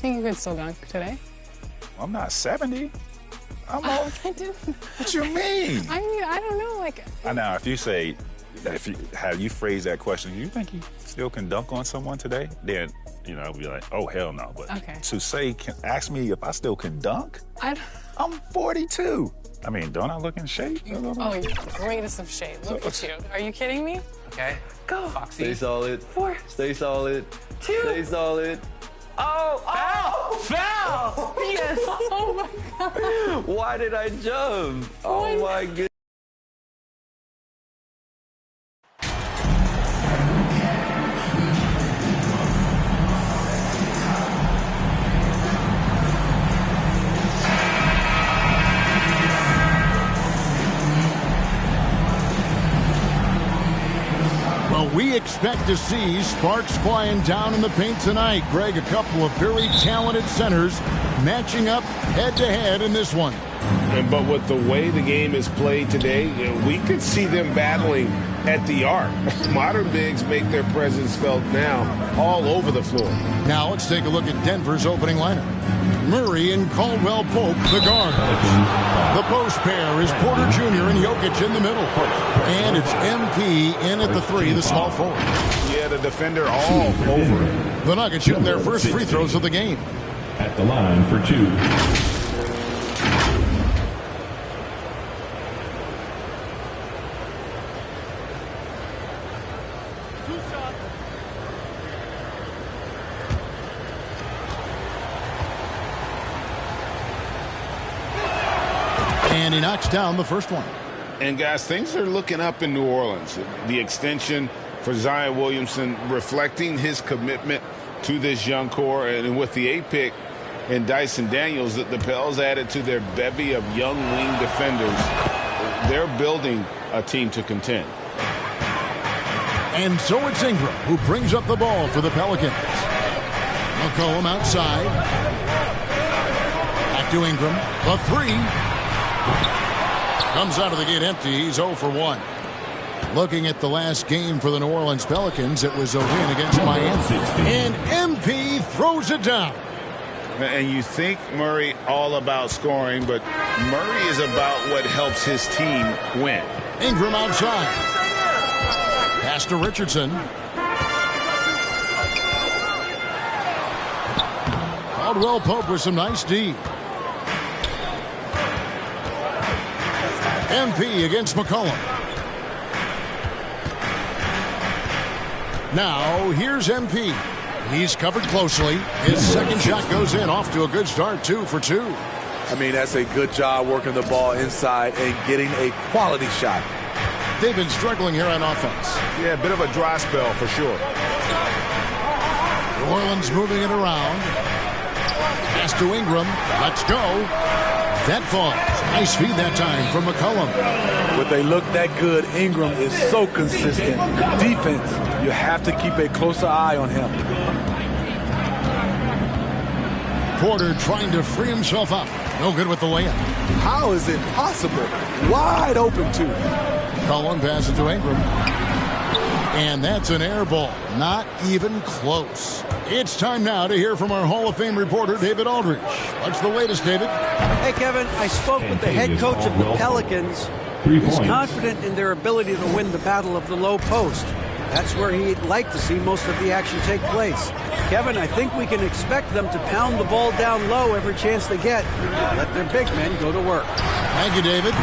You think you could still dunk today? I'm not 70. I'm old. I didn't. What you mean? I mean, I don't know. Like, I know if you say, how you phrase that question, you think you still can dunk on someone today? Then, you know, I'll be like, oh, hell no. But to say, ask me if I still can dunk? I'm 42. I mean, don't I look in shape? Oh, you're greatest of shape. Look at you. Are you kidding me? Okay. Go. Foxy. Stay solid. 4. Stay solid. 2. Stay solid. Oh! Foul! Yes! Oh, my God. Why did I jump? Oh, my goodness. We expect to see sparks flying down in the paint tonight. Greg, a couple of very talented centers matching up head-to-head in this one. But with the way the game is played today, we could see them battling at the arc. Modern bigs make their presence felt now all over the floor. Now let's take a look at Denver's opening lineup. Murray and Caldwell Pope, the guards. The post pair is Porter Jr. and Jokic in the middle. And it's MP in at the 3, the small forward. Yeah, the defender all over it. The Nuggets shooting their first free throws of the game. At the line for 2. And he knocks down the first one. And, guys, things are looking up in New Orleans. The extension for Zion Williamson reflecting his commitment to this young core. And with the 8th pick and Dyson Daniels, the Pels added to their bevy of young wing defenders. They're building a team to contend. And so it's Ingram who brings up the ball for the Pelicans. McCollum outside. Back to Ingram. The 3. Comes out of the gate empty. He's 0 for 1. Looking at the last game for the New Orleans Pelicans, it was a win against Miami. And MP throws it down. And you think Murray all about scoring, but Murray is about what helps his team win. Ingram outside. Pass to Richardson. Caldwell Pope with some nice D. MP against McCollum. Now, here's MP. He's covered closely. His second shot goes in, off to a good start, 2 for 2. I mean, that's a good job working the ball inside and getting a quality shot. They've been struggling here on offense. Yeah, a bit of a dry spell for sure. New Orleans moving it around. Pass to Ingram. Let's go. That falls. Nice feed that time from McCollum. But they look that good. Ingram is so consistent. Defense, you have to keep a closer eye on him. Porter trying to free himself up. No good with the layup. How is it possible? Wide open, too. McCollum passes to Ingram. And that's an air ball. Not even close. It's time now to hear from our Hall of Fame reporter, David Aldridge. What's the latest, David? Hey, Kevin, I spoke with the head coach of the Pelicans. He's confident in their ability to win the battle of the low post. That's where he'd like to see most of the action take place. Kevin, I think we can expect them to pound the ball down low every chance they get. Let their big men go to work. Thank you, David.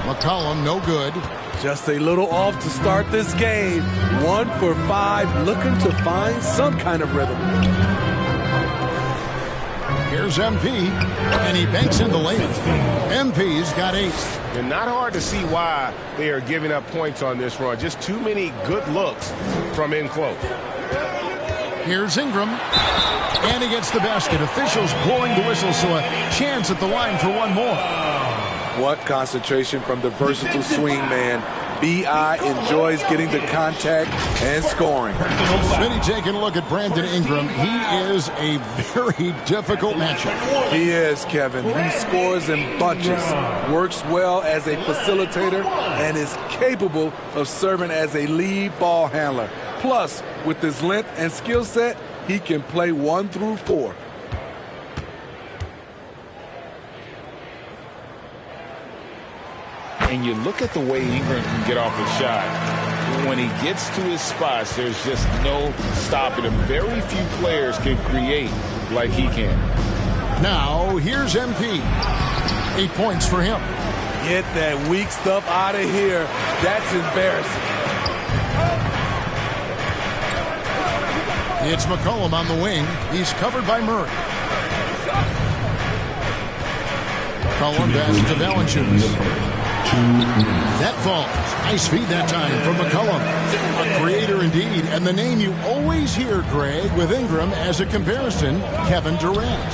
McCollum, no good. Just a little off to start this game. 1 for 5, looking to find some kind of rhythm. Here's MP, and he banks in the lane. MP's got 8. And not hard to see why they are giving up points on this run. Just too many good looks from in close. Here's Ingram, and he gets the basket. Officials blowing the whistle, so a chance at the line for one more. What concentration from the versatile swing man. B.I. enjoys getting the contact and scoring. Smitty taking a look at Brandon Ingram. He is a very difficult matchup. He is, Kevin. He scores in bunches, works well as a facilitator, and is capable of serving as a lead ball handler. Plus, with his length and skill set, he can play 1 through 4. And you look at the way Ingram can get off a shot. When he gets to his spots, there's just no stopping him. Very few players can create like he can. Now, here's MP. 8 points for him. Get that weak stuff out of here. That's embarrassing. It's McCollum on the wing. He's covered by Murray. McCollum passes to Valanciunas. That falls. Nice feed that time from McCollum. A creator indeed, and the name you always hear, Greg, with Ingram as a comparison, Kevin Durant.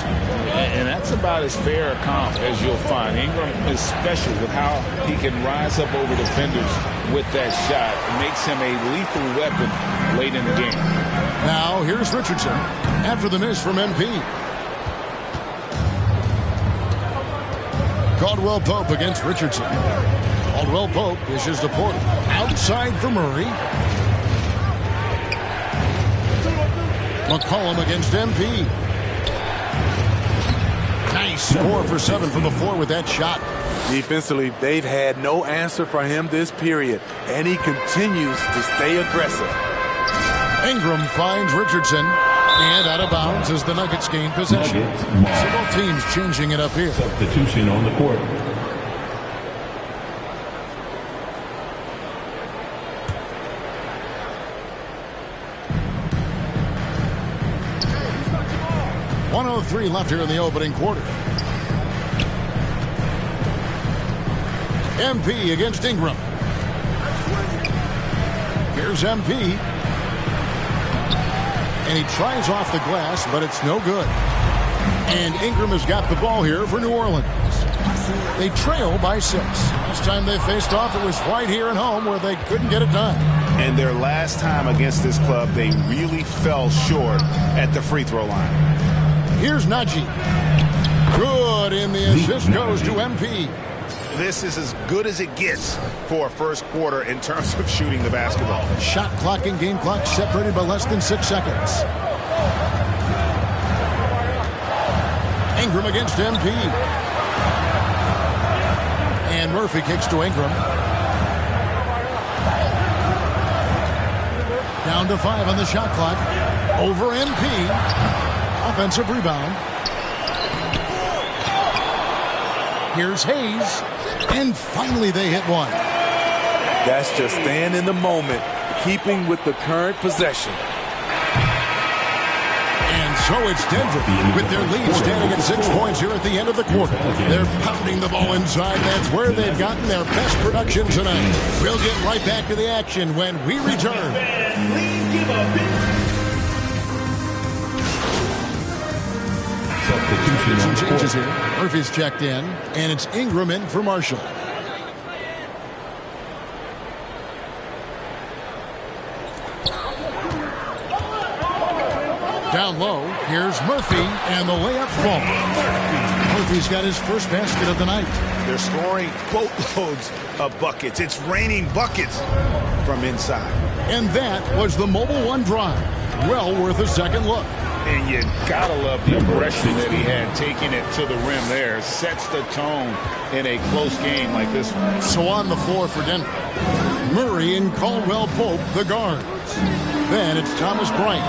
And that's about as fair a comp as you'll find. Ingram is special with how he can rise up over defenders with that shot. It makes him a lethal weapon late in the game. Now, here's Richardson after the miss from MP. Caldwell Pope against Richardson. Caldwell Pope dishes to Porter. Outside for Murray. McCollum against MP. Nice 4 for 7 from the floor with that shot. Defensively, they've had no answer for him this period, and he continues to stay aggressive. Ingram finds Richardson, and out of bounds as the Nuggets gain possession. So both teams changing it up here. Substitution on the court. .103 left here in the opening quarter. MP against Ingram. Here's MP. And he tries off the glass, but it's no good. And Ingram has got the ball here for New Orleans. They trail by 6. Last time they faced off, it was right here at home where they couldn't get it done. And their last time against this club, they really fell short at the free throw line. Here's Najee. Good, and the assist goes to MP. This is as good as it gets for a first quarter in terms of shooting the basketball. Shot clock and game clock separated by less than 6 seconds. Ingram against MP. And Murphy kicks to Ingram. Down to 5 on the shot clock. Over MP. Offensive rebound. Here's Hayes. And finally they hit one. That's just staying in the moment, keeping with the current possession. And so it's Denver with their lead standing at 6 points here at the end of the quarter. They're pounding the ball inside. That's where they've gotten their best production tonight. We'll get right back to the action when we return. Some changes here. Murphy's checked in, and it's Ingram in for Marshall. Down low, here's Murphy, and the layup falls. Murphy's got his first basket of the night. They're scoring boatloads of buckets. It's raining buckets from inside. And that was the Mobile One drive. Well worth a second look. And you gotta love the aggression that he had taking it to the rim there. Sets the tone in a close game like this one. So on the floor for Denver, Murray and Caldwell Pope, the guards. Then it's Thomas Bryant.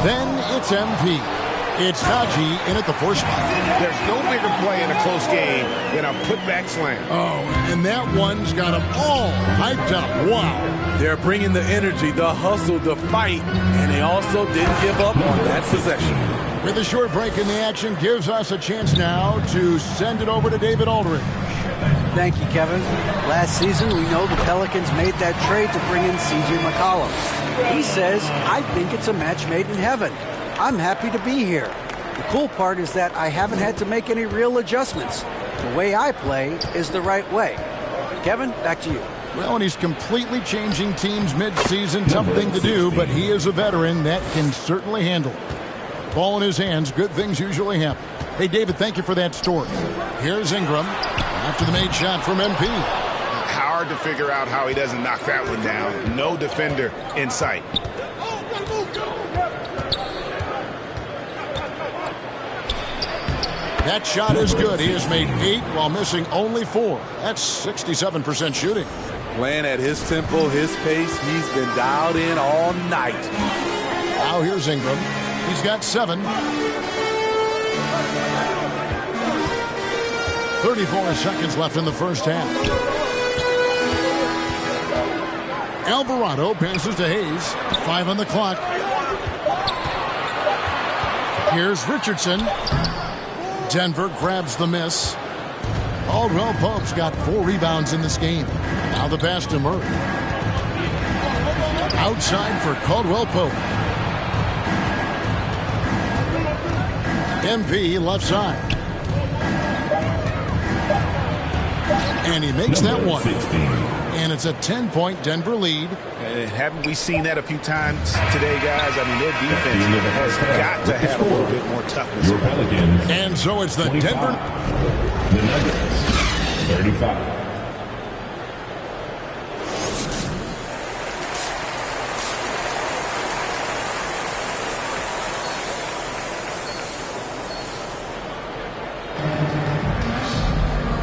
Then it's MP. It's Najee in at the 4 spot. There's no bigger play in a close game than a putback slam. Oh, and that one's got them all hyped up. Wow. They're bringing the energy, the hustle, the fight, and they also didn't give up on that possession. With a short break in the action, gives us a chance now to send it over to David Aldridge. Thank you, Kevin. Last season, we know the Pelicans made that trade to bring in C.J. McCollum. He says, I think it's a match made in heaven. I'm happy to be here. The cool part is that I haven't had to make any real adjustments. The way I play is the right way. Kevin, back to you. Well, and he's completely changing teams mid-season. Tough thing to do, but he is a veteran that can certainly handle it. Ball in his hands, good things usually happen. Hey, David, thank you for that story. Here's Ingram after the made shot from MP. Hard to figure out how he doesn't knock that one down. No defender in sight. That shot is good. He has made 8 while missing only 4. That's 67% shooting. Playing at his tempo, his pace. He's been dialed in all night. Now here's Ingram. He's got 7. 34 seconds left in the first half. Alvarado passes to Hayes. 5 on the clock. Here's Richardson. Denver grabs the miss. Caldwell Pope's got 4 rebounds in this game. Now the pass to Murray. Outside for Caldwell Pope. MP left side. And he makes that one. And it's a 10-point Denver lead. Haven't we seen that a few times today, guys? I mean, their defense has got to have a little bit more toughness. And so it's the Denver. The Nuggets, 35.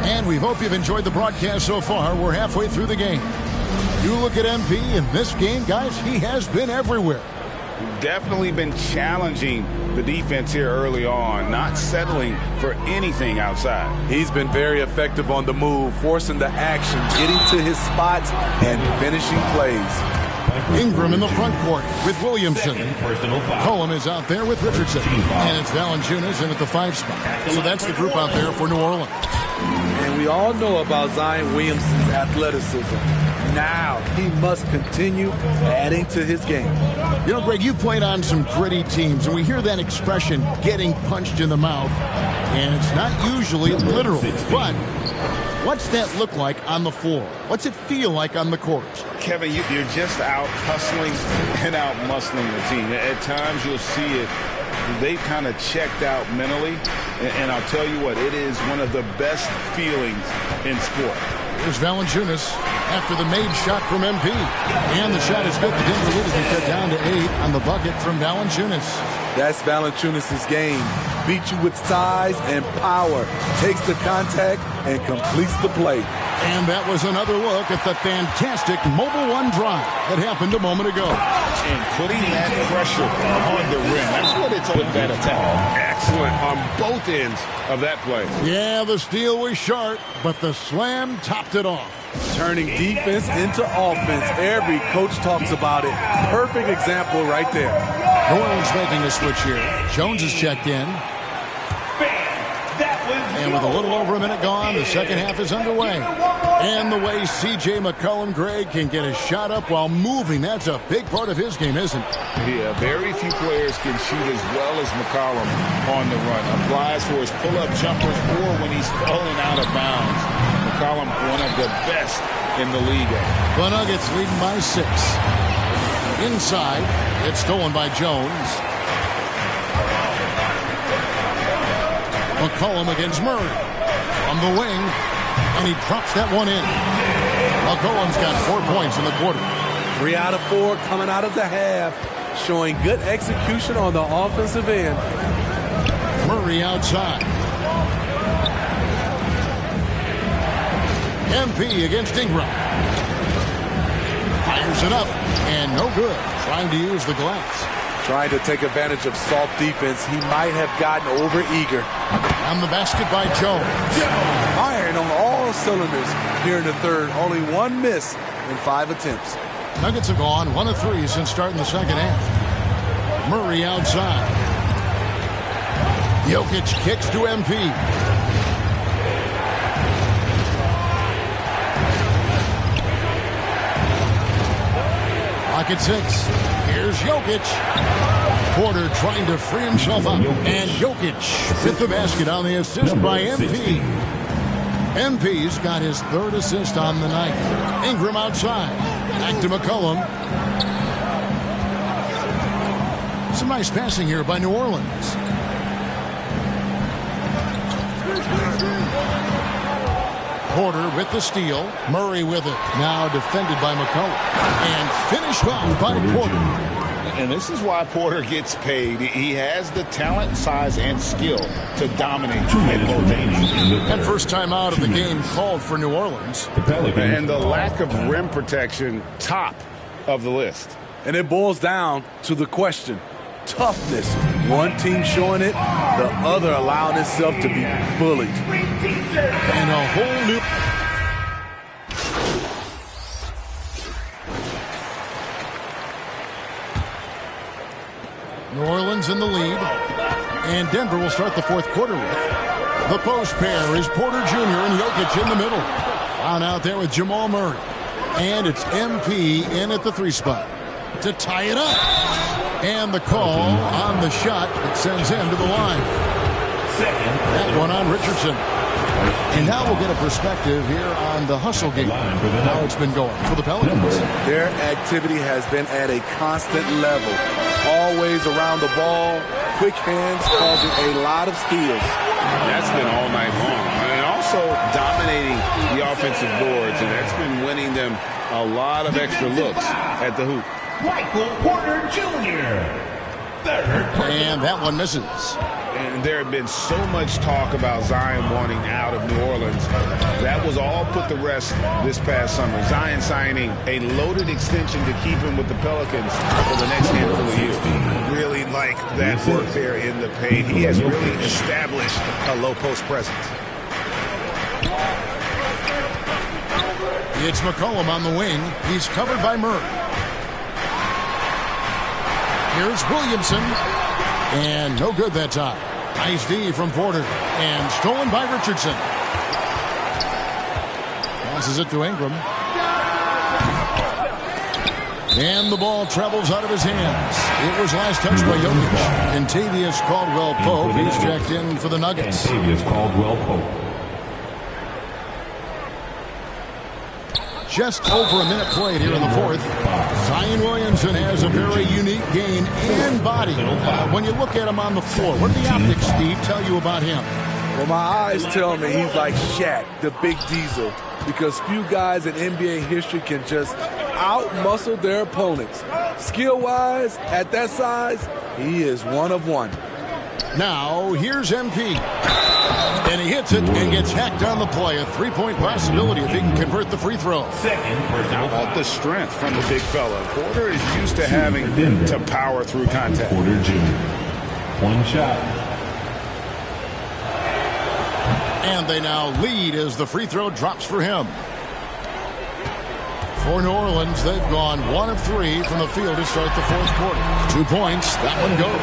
And we hope you've enjoyed the broadcast so far. We're halfway through the game. You look at MP in this game, guys, he has been everywhere. Definitely been challenging the defense here early on, not settling for anything outside. He's been very effective on the move, forcing the action, getting to his spots, and finishing plays. Ingram in the front court with Williamson. Cohen is out there with Richardson. And it's Valanciunas in at the 5 spot. So that's the group out there for New Orleans. And we all know about Zion Williamson's athleticism. Now he must continue adding to his game. You know, Greg, you played on some gritty teams, and we hear that expression, getting punched in the mouth, and it's not usually literal. But what's that look like on the floor? What's it feel like on the court? Kevin, you're just out hustling and out muscling the team. At times you'll see it. They've kind of checked out mentally, and I'll tell you what, it is one of the best feelings in sport. Here's Valanciunas after the made shot from MP. And the shot is good. The Denver lead has been cut down to 8 on the bucket from Valanciunas. That's Valanciunas' game. Beat you with size and power. Takes the contact and completes the play. And that was another look at the fantastic Mobile One drive that happened a moment ago. And putting that pressure on the rim. That's what it's all about, that attack. Excellent on both ends of that play. Yeah, the steal was sharp, but the slam topped it off. Turning defense into offense. Every coach talks about it. Perfect example right there. New Orleans making a switch here. Jones is checked in. And with a little over a minute gone, the second half is underway. And the way C.J. McCollum, Greg, can get a shot up while moving, that's a big part of his game, isn't it? Yeah, very few players can shoot as well as McCollum on the run. Applies for his pull-up jumpers or when he's falling out of bounds. McCollum, one of the best in the league. The Nuggets leading by 6. Inside, it's stolen by Jones. McCollum against Murray. On the wing, and he drops that one in. McCollum's got 4 points in the quarter. 3 out of 4 coming out of the half, showing good execution on the offensive end. Murray outside. MP against Ingram. Fires it up, and no good. Trying to use the glass. Trying to take advantage of soft defense. He might have gotten over-eager. On the basket by Jones. Firing on all cylinders here in the third. Only 1 miss in 5 attempts. Nuggets have gone 1 of 3 since starting the second half. Murray outside. Jokic kicks to MP. Pocket 6. Here's Jokic. Porter trying to free himself up. And Jokic with the basket on the assist by MP. MP's got his 3rd assist on the night. Ingram outside. Back to McCollum. Some nice passing here by New Orleans. Porter with the steal. Murray with it. Now defended by McCollum. And finished off by Porter. And this is why Porter gets paid. He has the talent, size, and skill to dominate in both ends. And first time out of the game called for New Orleans. And the lack of rim protection, top of the list. And it boils down to the question. Toughness. One team showing it, the other allowing itself to be bullied. And a whole new... New Orleans in the lead. And Denver will start the fourth quarter with. The post pair is Porter Jr. and Jokic in the middle. On out there with Jamal Murray. And it's MP in at the 3 spot to tie it up. And the call on the shot that sends him to the line. That one on Richardson. And now we'll get a perspective here on the hustle game. How it's been going for the Pelicans. Their activity has been at a constant level. Always around the ball. Quick hands causing a lot of steals. That's been all night long. And also dominating the offensive boards. And that's been winning them a lot of extra looks at the hoop. Michael Porter Jr. And that one misses. And there had been so much talk about Zion wanting out of New Orleans. That was all put to rest this past summer. Zion signing a loaded extension to keep him with the Pelicans for the next handful of years. Really like that work there in the paint. He has really established a low post presence. It's McCollum on the wing. He's covered by Murray. Here's Williamson. And no good that time. Nice D from Porter. And stolen by Richardson. Passes it to Ingram. And the ball travels out of his hands. It was last touched by Jokic. And Tavius Caldwell-Pope. He's checked in for the Nuggets. Tavius Caldwell-Pope. Just over a minute played here in the fourth. Zion Williamson has a very unique game and body. When you look at him on the floor, what do the optics, Steve, tell you about him? Well, my eyes tell me he's like Shaq, the big diesel, because few guys in NBA history can just out-muscle their opponents. Skill-wise, at that size, he is one of one. Now, here's MP. And he hits it and gets hacked on the play. A three-point possibility if he can convert the free throw. How about the strength from the big fella? Porter is used to having to power through contact. Porter Jr. One shot. And they now lead as the free throw drops for him. For New Orleans, they've gone 1 of 3 from the field to start the fourth quarter. 2 points, that one goes.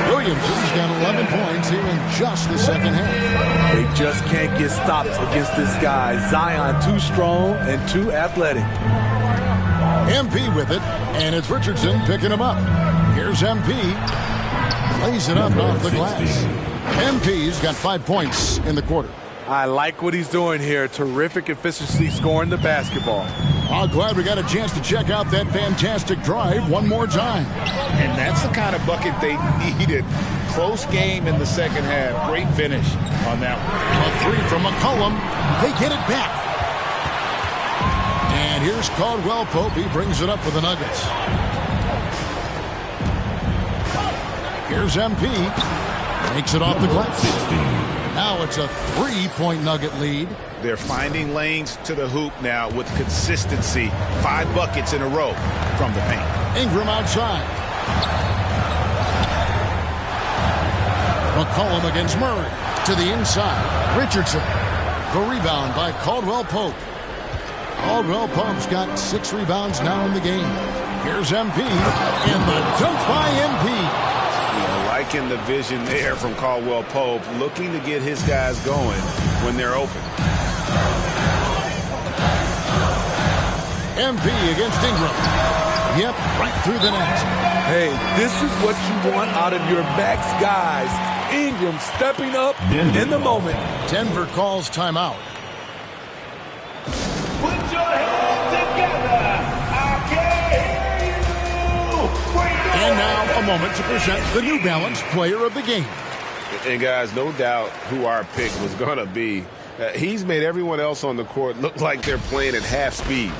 Williamson's got 11 points here in just the second half. They just can't get stopped against this guy. Zion too strong and too athletic. MP with it, and it's Richardson picking him up. Here's MP. Plays it up off the glass. MP's got 5 points in the quarter. I like what he's doing here. Terrific efficiency scoring the basketball. I'm glad we got a chance to check out that fantastic drive one more time. And that's the kind of bucket they needed. Close game in the second half. Great finish on that one. A 3 from McCollum. They get it back. And here's Caldwell-Pope. He brings it up for the Nuggets. Here's MP. Makes it off the glass. Now it's a 3-point Nugget lead. They're finding lanes to the hoop now with consistency. 5 buckets in a row from the paint. Ingram outside. McCollum against Murray. To the inside. Richardson. The rebound by Caldwell-Pope. Caldwell-Pope's got 6 rebounds now in the game. Here's MP. And the dunk by MP. Liking the vision there from Caldwell-Pope, looking to get his guys going when they're open. MP against Ingram. Yep, right through the net. Hey, this is what you want out of your max guys. Ingram stepping up in the moment. Denver calls timeout. Put your hands together. I can hear you. And now a moment to present the New Balance Player of the Game. And guys, no doubt who our pick was going to be. He's made everyone else on the court look like they're playing at half speed.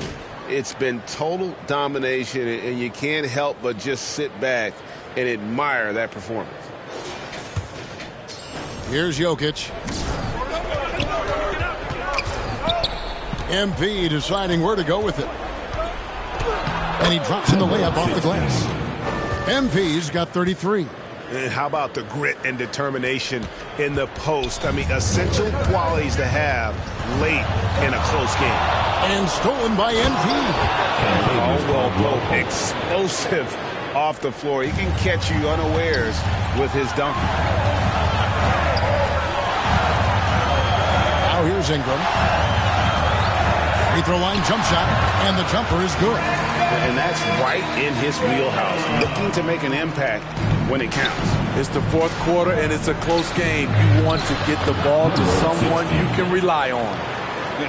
It's been total domination, and you can't help but just sit back and admire that performance. Here's Jokic. MP deciding where to go with it. And he drops in the layup off the glass. MP's got 33. And how about the grit and determination in the post? I mean, essential qualities to have late in a close game. And stolen by MP. Well, explosive off the floor. He can catch you unawares with his dunk. Now here's Ingram. Free throw line jump shot, and the jumper is good. And that's right in his wheelhouse, looking to make an impact when it counts. It's the fourth quarter, and it's a close game. You want to get the ball to someone you can rely on.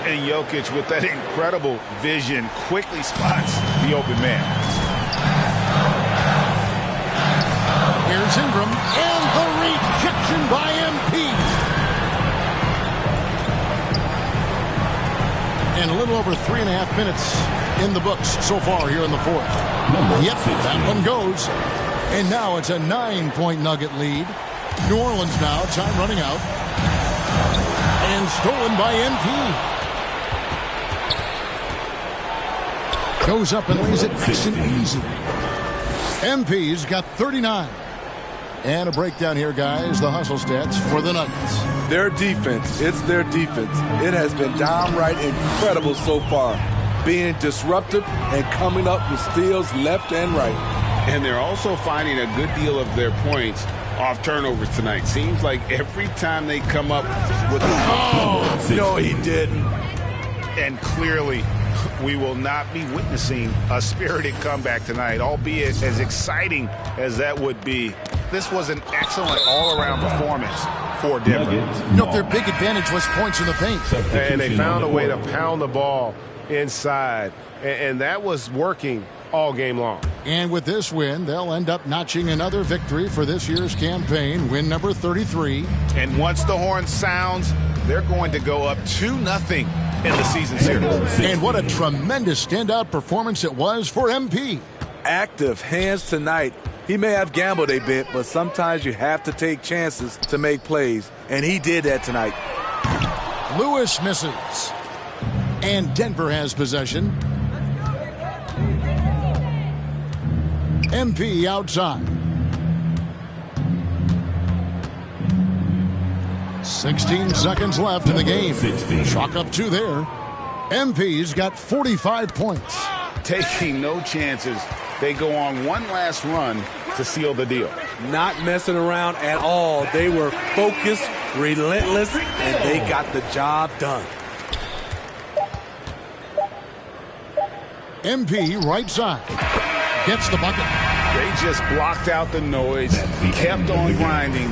And Jokic, with that incredible vision, quickly spots the open man. Here's Ingram, and the rejection by MP. And a little over 3.5 minutes in the books so far here in the fourth. Yep, that one goes. And now it's a 9-point Nugget lead. New Orleans now, time running out. And stolen by MP. Goes up and lays it nice and easy. MP's got 39. And a breakdown here, guys. The hustle stats for the Nuggets. Their defense, it's their defense. It has been downright incredible so far. Being disruptive and coming up with steals left and right. And they're also finding a good deal of their points off turnovers tonight. Seems like every time they come up with no, he didn't. And clearly, we will not be witnessing a spirited comeback tonight, albeit as exciting as that would be. This was an excellent all-around performance for Denver. You know, their big advantage was points in the paint. And they found a way to pound the ball inside, and that was working all game long. And with this win, they'll end up notching another victory for this year's campaign, win number 33. And once the horn sounds, they're going to go up 2-0 in the season series. And what a tremendous standout performance it was for MP. Active hands tonight. He may have gambled a bit, but sometimes you have to take chances to make plays, and he did that tonight. Lewis misses. And Denver has possession. MP outside. 16 seconds left in the game. Chalk up 2 there. MP's got 45 points. Taking no chances. They go on one last run to seal the deal. Not messing around at all. They were focused, relentless, and they got the job done. MP right side. Gets the bucket. They just blocked out the noise, kept on grinding,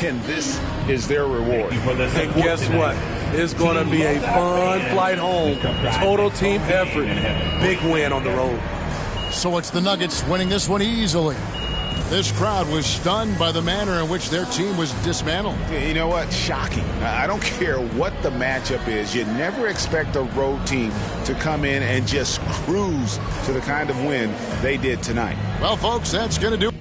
and this is their reward. And guess what? It's going to be a fun flight home. Total team effort. Big win on the road. So it's the Nuggets winning this one easily. This crowd was stunned by the manner in which their team was dismantled. You know what? Shocking. I don't care what the matchup is. You never expect a road team to come in and just cruise to the kind of win they did tonight. Well, folks, that's going to do it.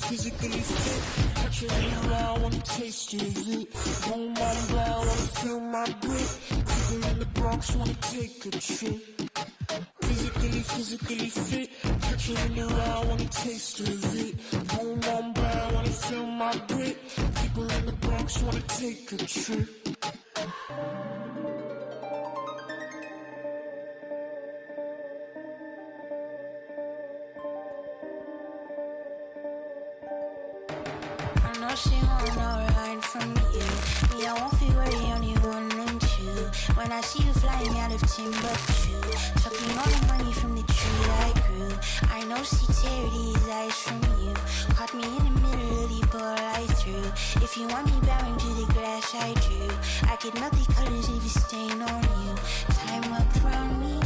Physically fit. Touch your around, wanna taste your root. Don't mind brown, wanna feel my grip. People in the Bronx wanna take a trip. physically fit. Catch you in the raw, wanna taste of it. Boom, boom, bang, wanna feel my grit. People in the Bronx wanna take a trip. I know she wanna ride from you. Me, I won't feel worry, only one and two. When I see you flying out of Timbuktu, sucking all the money from the tree I grew. I know she teared his eyes from you. Caught me in the middle of the ball I threw. If you want me bowing to the glass I drew, I could melt the colors if you stain on you. Time up around me,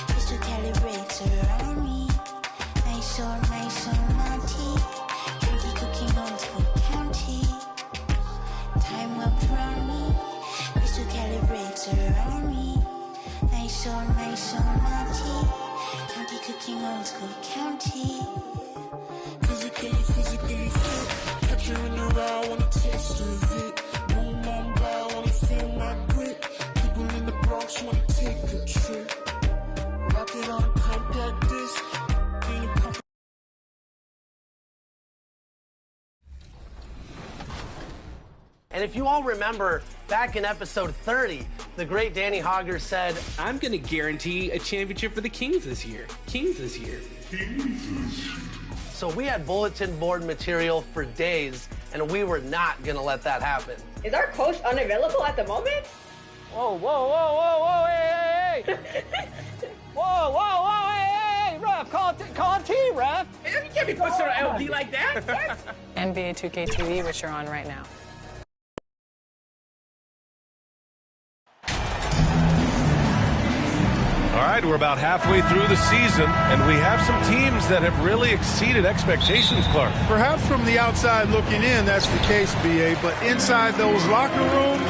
crystal calibrates around me. Nice so naughty. Candy cooking on Cook County. Time up around me, crystal calibrates around me. Nice so naughty. County cooking old school county. Physically fit. Catch you in the raw, wanna taste of it. Boom, boom, blah, wanna feel my grit. People in the Bronx wanna take a trip. Rock it on a compact disc. And if you all remember, back in episode 30, the great Danny Hogger said, I'm going to guarantee a championship for the Kings this year. So we had bulletin board material for days, and we were not going to let that happen. Is our coach unavailable at the moment? Whoa, hey. Whoa, hey, ref, call team, ref. You can't be pushing on LD like that. What? NBA 2K TV, which you're on right now. All right, we're about halfway through the season, and we have some teams that have really exceeded expectations, Clark. Perhaps from the outside looking in, that's the case, B.A., but inside those locker rooms,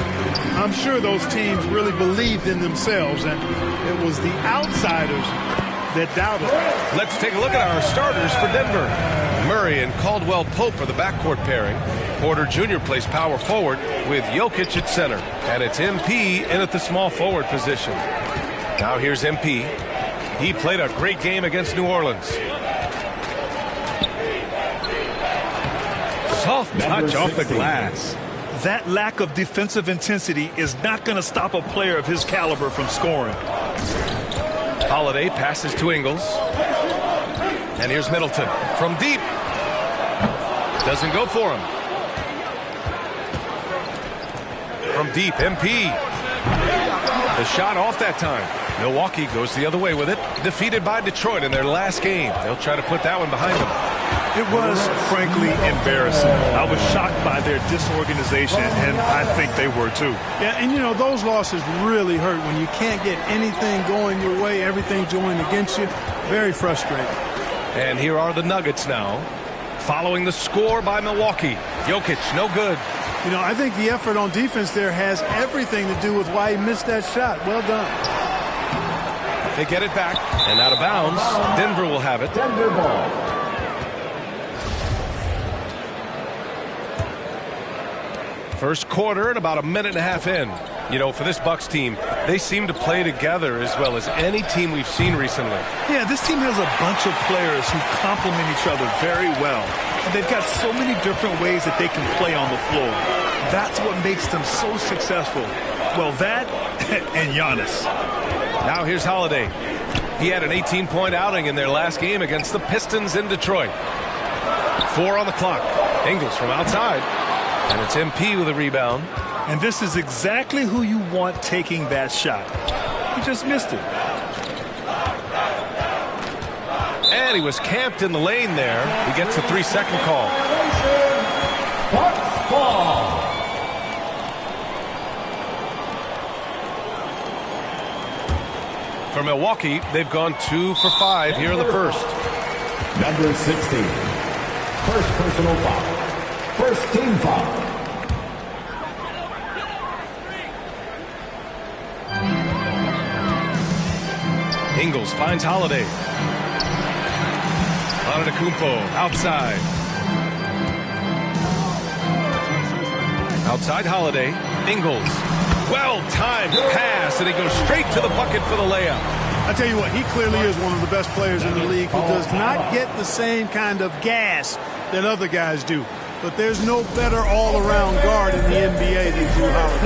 I'm sure those teams really believed in themselves, and it was the outsiders that doubted. Let's take a look at our starters for Denver. Murray and Caldwell Pope are the backcourt pairing. Porter Jr. plays power forward with Jokic at center, and it's MP in at the small forward position. Now here's MP. He played a great game against New Orleans. Soft touch off the glass. That lack of defensive intensity is not going to stop a player of his caliber from scoring. Holiday passes to Ingles. And here's Middleton from deep. Doesn't go for him. From deep, MP. The shot off that time. Milwaukee goes the other way with it. Defeated by Detroit in their last game. They'll try to put that one behind them. It was, frankly, embarrassing. I was shocked by their disorganization, and I think they were too. Yeah, and you know, those losses really hurt when you can't get anything going your way, everything's going against you. Very frustrating. And here are the Nuggets now, following the score by Milwaukee. Jokic, no good. You know, I think the effort on defense there has everything to do with why he missed that shot. Well done. They get it back, and out of bounds. Denver will have it. Denver ball. First quarter and about a minute and a half in. You know, for this Bucks team, they seem to play together as well as any team we've seen recently. Yeah, this team has a bunch of players who complement each other very well. And they've got so many different ways that they can play on the floor. That's what makes them so successful. Well, that and Giannis. Now here's Holiday. He had an 18-point outing in their last game against the Pistons in Detroit. 4 on the clock. Ingles from outside. And it's MP with a rebound. And this is exactly who you want taking that shot. He just missed it. And he was camped in the lane there. He gets a 3-second call. Bucks ball. For Milwaukee, they've gone 2 for 5 here in the first. Number 16. First personal foul. First team foul. Ingles finds Holiday. Antetokounmpo outside. Outside Holiday. Ingles. Well-timed pass, and he goes straight to the bucket for the layup. I tell you what, he clearly is one of the best players in the league who does not get the same kind of gas that other guys do. But there's no better all-around guard in the NBA than Drew Holiday.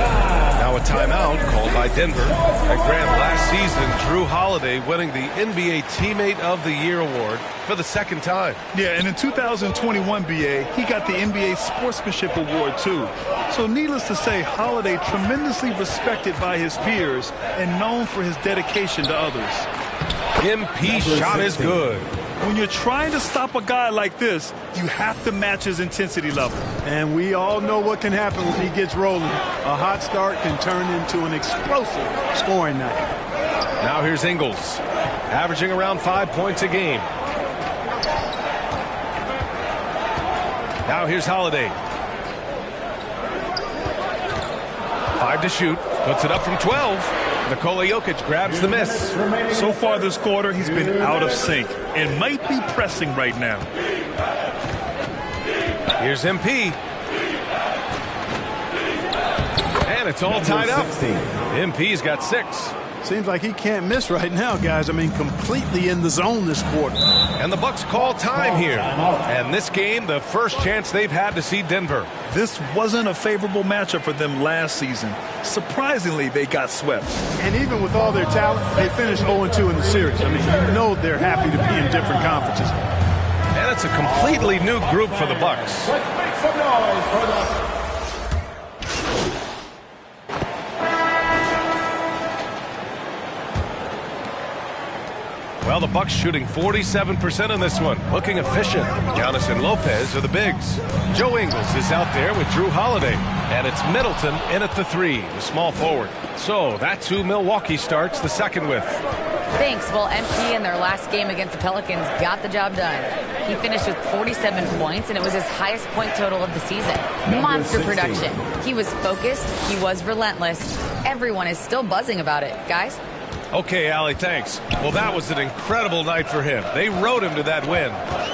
Now a timeout called by Denver. And Grant, last season, Drew Holiday winning the NBA Teammate of the Year award for the second time. Yeah, and in 2021, BA, he got the NBA Sportsmanship Award, too. So needless to say, Holiday tremendously respected by his peers and known for his dedication to others. MP shot is good. When you're trying to stop a guy like this, you have to match his intensity level. And we all know what can happen when he gets rolling. A hot start can turn into an explosive scoring night. Now here's Ingles, averaging around 5 points a game. Now here's Holiday. 5 to shoot, puts it up from 12. Nikola Jokic grabs the miss. So far this quarter, he's been out of sync and might be pressing right now. Here's MP. And it's all tied up. MP's got 6. Seems like he can't miss right now, guys. I mean, completely in the zone this quarter. And the Bucks call time here. And this game, the first chance they've had to see Denver. This wasn't a favorable matchup for them last season. Surprisingly, they got swept. And even with all their talent, they finished 0-2 in the series. I mean, you know they're happy to be in different conferences. And it's a completely new group for the Bucks. Let's make some noise for the... Well, the Bucks shooting 47% in this one, looking efficient. Giannis and Lopez are the bigs. Joe Ingles is out there with Drew Holiday. And it's Middleton in at the 3, the small forward. So that's who Milwaukee starts the second with. Thanks. Well, MP in their last game against the Pelicans got the job done. He finished with 47 points, and it was his highest point total of the season. Monster production. He was focused. He was relentless. Everyone is still buzzing about it. Guys? Okay, Allie, thanks. Well, that was an incredible night for him. They rode him to that win.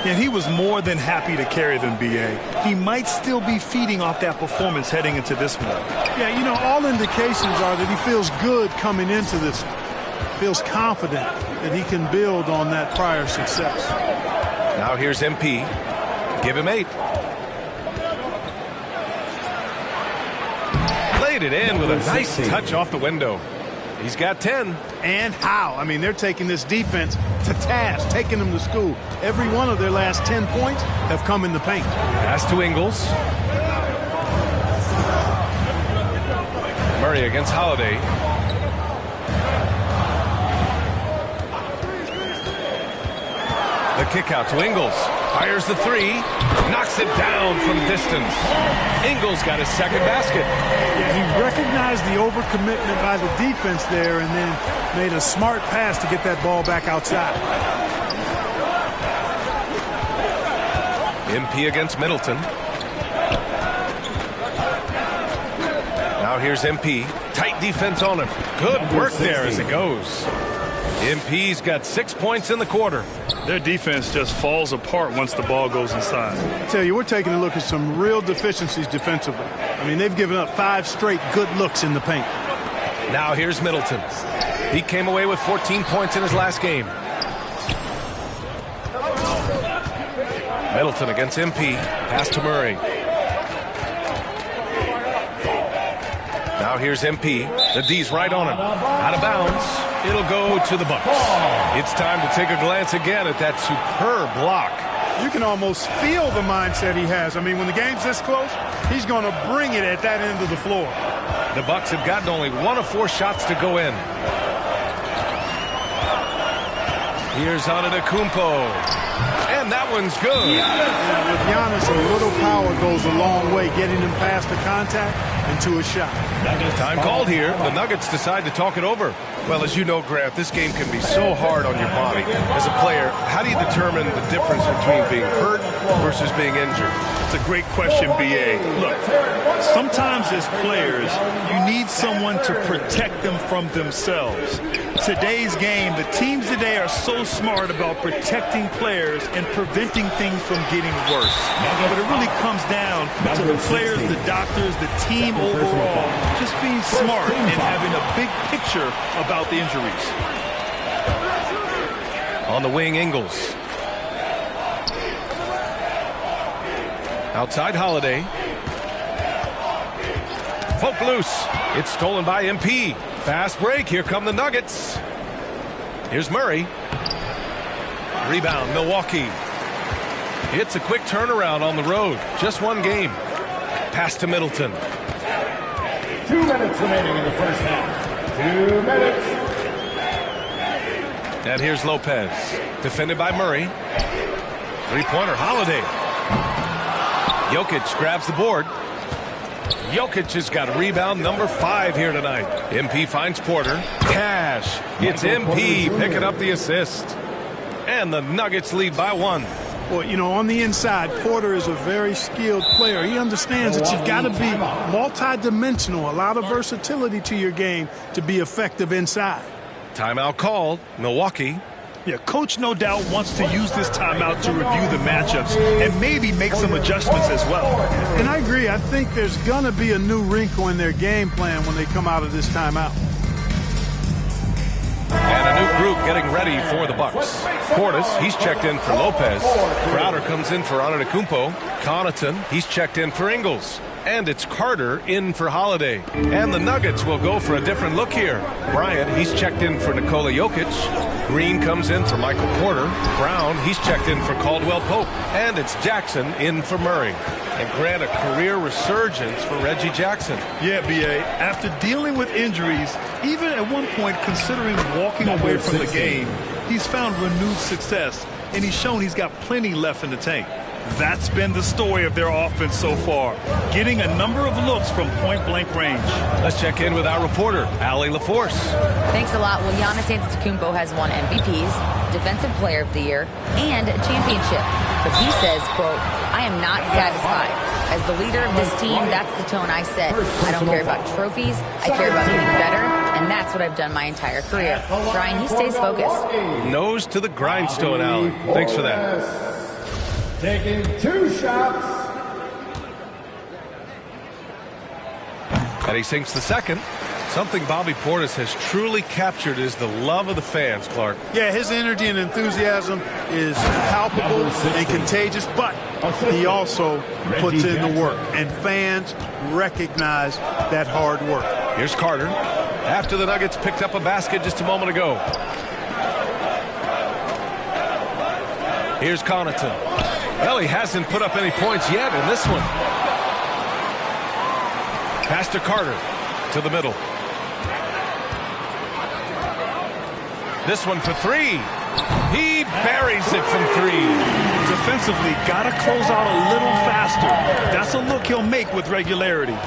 And he was more than happy to carry them, B.A. He might still be feeding off that performance heading into this one. Yeah, you know, all indications are that he feels good coming into this one. Feels confident that he can build on that prior success. Now here's MP. Give him 8. Played it in with a nice touch off the window. He's got 10. And how? I mean, they're taking this defense to task, taking them to school. Every one of their last 10 points have come in the paint. Pass to Ingles. Murray against Holiday. The kick out to Ingles. Fires the 3. Knocks it down from distance. Ingles got his second basket. Yeah, he recognized the overcommitment by the defense there and then made a smart pass to get that ball back outside. MP against Middleton. Now here's MP. Tight defense on him. Good work there as it goes. MP's got 6 points in the quarter. Their defense just falls apart once the ball goes inside. I tell you, we're taking a look at some real deficiencies defensively. I mean, they've given up 5 straight good looks in the paint. Now here's Middleton. He came away with 14 points in his last game. Middleton against MP. Pass to Murray. Now here's MP. The D's right on him. Out of bounds. It'll go to the Bucks. It's time to take a glance again at that superb block. You can almost feel the mindset he has. I mean, when the game's this close, he's going to bring it at that end of the floor. The Bucks have gotten only 1 of 4 shots to go in. Here's Antetokounmpo. And that one's good. Yeah, with Giannis, a little power goes a long way, getting him past the contact and to a shot. Time called here. The Nuggets decide to talk it over. Well, as you know, Grant, this game can be so hard on your body. As a player, how do you determine the difference between being hurt versus being injured? It's a great question, B.A. Look, sometimes as players, you need someone to protect them from themselves. Today's game, the teams today are so smart about protecting players and preventing things from getting worse. But it really comes down to the players, the doctors, the team overall, just being smart and having a big picture about the injuries. On the wing, Ingles. Outside, Holiday. Poke loose. It's stolen by MP. Fast break. Here come the Nuggets. Here's Murray. Rebound, Milwaukee. It's a quick turnaround on the road. Just one game. Pass to Middleton. 2 minutes remaining in the first half. 2 minutes. And here's Lopez. Defended by Murray. Three-pointer, Holiday. Jokic grabs the board. Jokic has got rebound number 5 here tonight. MP finds Porter. Cash. It's MP picking up the assist. And the Nuggets lead by 1. Well, you know, on the inside, Porter is a very skilled player. He understands that you've got to be multi-dimensional, a lot of versatility to your game to be effective inside. Timeout called. Milwaukee. Yeah, coach no doubt wants to use this timeout to review the matchups and maybe make some adjustments as well. And I agree. I think there's going to be a new wrinkle in their game plan when they come out of this timeout. And a new group getting ready for the Bucks. Portis, he's checked in for Lopez. Crowder comes in for Antetokounmpo. Connaughton, he's checked in for Ingles. And it's Carter in for Holiday. And the Nuggets will go for a different look here. Bryant, he's checked in for Nikola Jokic. Green comes in for Michael Porter. Brown, he's checked in for Caldwell Pope. And it's Jackson in for Murray. And Grant, a career resurgence for Reggie Jackson. Yeah, B.A., after dealing with injuries, even at one point considering walking away from the game, he's found renewed success, and he's shown he's got plenty left in the tank. That's been the story of their offense so far, getting a number of looks from point-blank range. Let's check in with our reporter, Allie LaForce. Thanks a lot. Well, Giannis Antetokounmpo has won MVPs, Defensive Player of the Year, and a championship. But he says, quote, I am not satisfied. As the leader of this team, that's the tone I set. I don't care about trophies. I care about getting better, and that's what I've done my entire career. Brian, he stays focused. Nose to the grindstone, Allie. Thanks for that. Taking 2 shots. And he sinks the second. Something Bobby Portis has truly captured is the love of the fans, Clark. Yeah, his energy and enthusiasm is palpable and contagious, but he also puts in the work, and fans recognize that hard work. Here's Carter. After the Nuggets picked up a basket just a moment ago. Here's Connaughton. Well, he hasn't put up any points yet in this one. Pass to Carter to the middle. This one for 3. He buries it from 3. Defensively, got to close out a little faster. That's a look he'll make with regularity.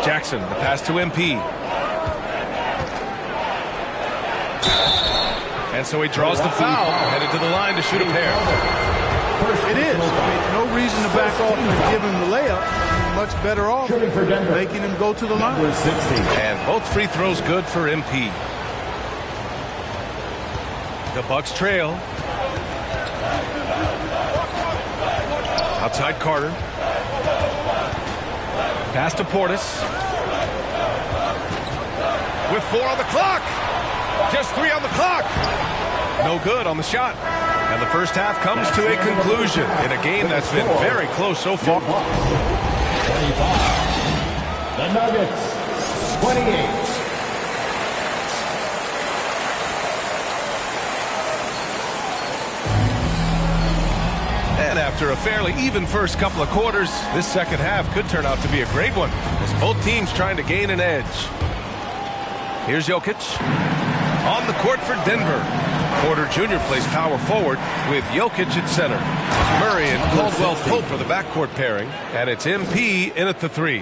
Jackson, the pass to MP. And so he draws the foul, headed to the line to shoot a pair. It is. No reason to back off and give him the layup. Much better off making him go to the line. And both free throws good for MP. The Bucks trail. Outside Carter. Pass to Portis. With 4 on the clock. Just 3 on the clock. No good on the shot. And the first half comes to a conclusion in a game that's been very close so far. 25. The Nuggets, 28. And after a fairly even first couple of quarters, this second half could turn out to be a great one, as both teams trying to gain an edge. Here's Jokic. On the court for Denver. Porter Jr. plays power forward with Jokic at center. Murray and Caldwell Pope are the backcourt pairing, and it's MP in at the 3.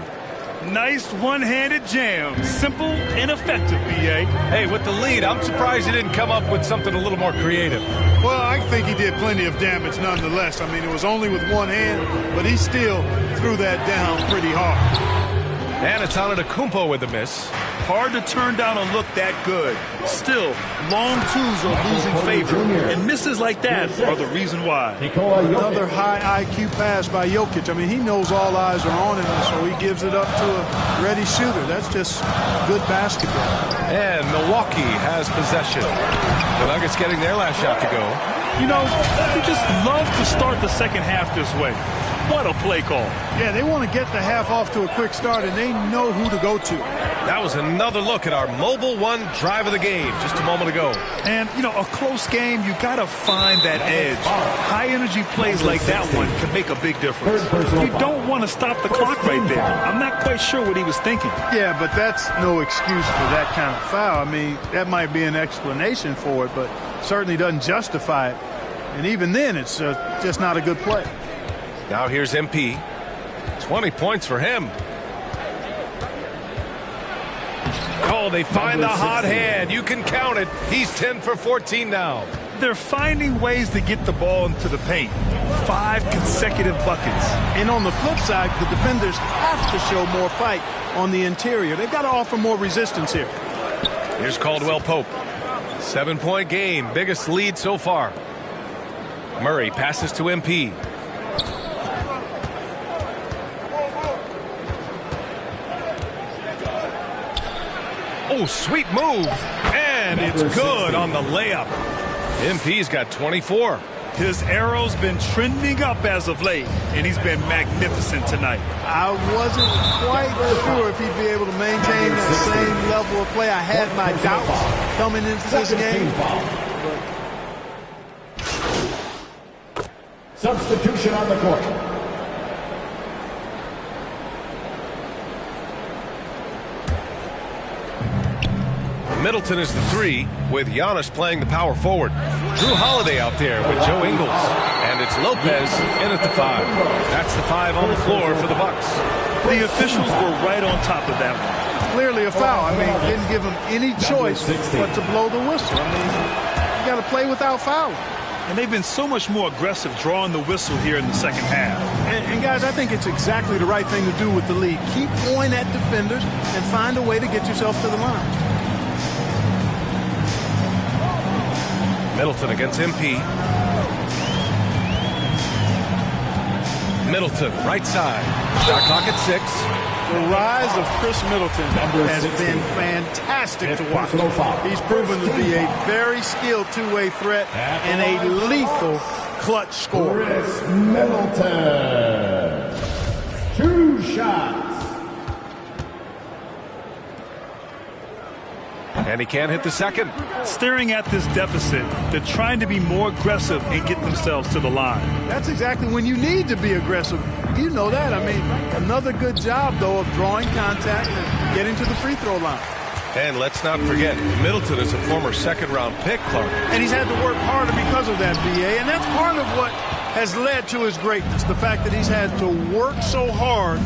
Nice one-handed jam. Simple and effective, B.A. Hey, with the lead, I'm surprised he didn't come up with something a little more creative. Well, I think he did plenty of damage nonetheless. I mean, it was only with one hand, but he still threw that down pretty hard. And it's Antetokounmpo with the miss. Hard to turn down a look that good. Still, long twos are losing favor, and misses like that are the reason why. Another high IQ pass by Jokic. I mean, he knows all eyes are on him, so he gives it up to a ready shooter. That's just good basketball. And Milwaukee has possession. The Nuggets getting their last shot to go. You know, they just love to start the second half this way. What a play call. Yeah, they want to get the half off to a quick start, and they know who to go to. That was another look at our Mobile One drive of the game just a moment ago. And, you know, a close game, you got to find that edge. High-energy plays like that one can make a big difference. You don't want to stop the clock right there. I'm not quite sure what he was thinking. Yeah, but that's no excuse for that kind of foul. I mean, that might be an explanation for it, but certainly doesn't justify it. And even then, it's just not a good play. Now here's MP. 20 points for him. Oh, they find the hot hand. You can count it. He's 10 for 14 now. They're finding ways to get the ball into the paint. 5 consecutive buckets. And on the flip side, the defenders have to show more fight on the interior. They've got to offer more resistance here. Here's Caldwell Pope. 7-point game. Biggest lead so far. Murray passes to MP. Oh, sweet move. And it's good on the layup. MP's got 24. His arrow's been trending up as of late, and he's been magnificent tonight. I wasn't quite sure if he'd be able to maintain that same level of play. I had my doubts coming into this game. Substitution on the court. Middleton is the 3, with Giannis playing the power forward. Drew Holiday out there with Joe Ingles. And it's Lopez in at the 5. That's the 5 on the floor for the Bucks. The officials were right on top of that one. Clearly a foul. I mean, didn't give him any choice but to blow the whistle. I mean, you got to play without fouling. And they've been so much more aggressive drawing the whistle here in the second half. And guys, I think it's exactly the right thing to do with the lead. Keep going at defenders and find a way to get yourself to the line. Middleton against MP. Middleton, right side. Shot clock at 6. The rise of Chris Middleton has been fantastic to watch. He's proven to be a very skilled two-way threat and a lethal clutch scorer. Chris Middleton. 2 shots. And he can't hit the second. Staring at this deficit, they're trying to be more aggressive and get themselves to the line. That's exactly when you need to be aggressive. You know that. I mean, another good job, though, of drawing contact and getting to the free throw line. And let's not forget, Middleton is a former second-round pick, Clark. And he's had to work harder because of that, BA. And that's part of what has led to his greatness, the fact that he's had to work so hard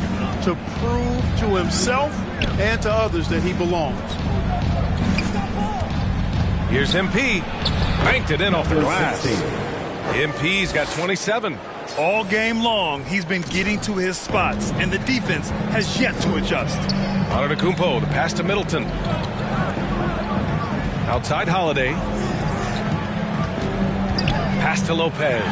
to prove to himself and to others that he belongs. Here's MP. Banked it in off the glass. MP's got 27. All game long, he's been getting to his spots, and the defense has yet to adjust. Antetokounmpo, the pass to Middleton. Outside Holiday. Pass to Lopez.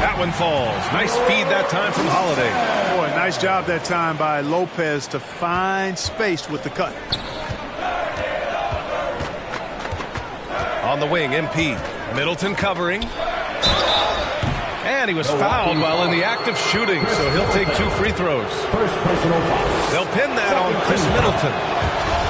That one falls. Nice feed that time from Holiday. Boy, nice job that time by Lopez to find space with the cut. On the wing, MP. Middleton covering. And he was fouled while in the act of shooting, so he'll take 2 free throws. They'll pin that on Chris Middleton.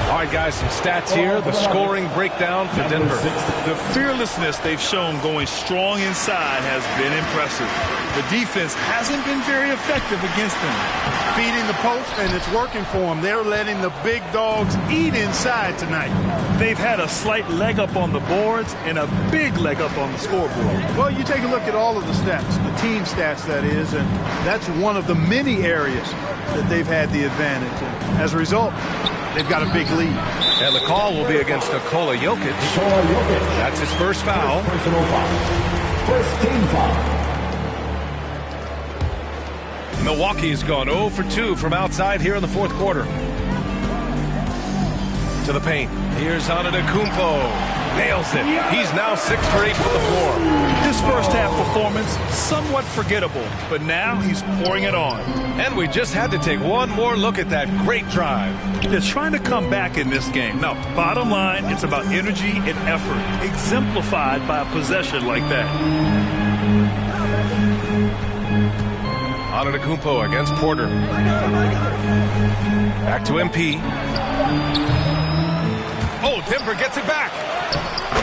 All right, guys, some stats here. The scoring breakdown for Denver. The fearlessness they've shown going strong inside has been impressive. The defense hasn't been very effective against them. Feeding the post, and it's working for them. They're letting the big dogs eat inside tonight. They've had a slight leg up on the boards and a big leg up on the scoreboard. Well, you take a look at all of the stats, the team stats, that is, and that's one of the many areas that they've had the advantage. And as a result, they've got a big lead. And the call will be against Nikola Jokic. That's his first foul. First team foul. Milwaukee's gone 0 for 2 from outside here in the fourth quarter. To the paint. Here's Antetokounmpo. Nails it. He's now 6 for 8 from the floor. His first half performance, somewhat forgettable, but now he's pouring it on. And we just had to take one more look at that great drive. They're trying to come back in this game. Now, bottom line, it's about energy and effort, exemplified by a possession like that. Antetokounmpo against Porter. Back to MP. Oh, Denver gets it back.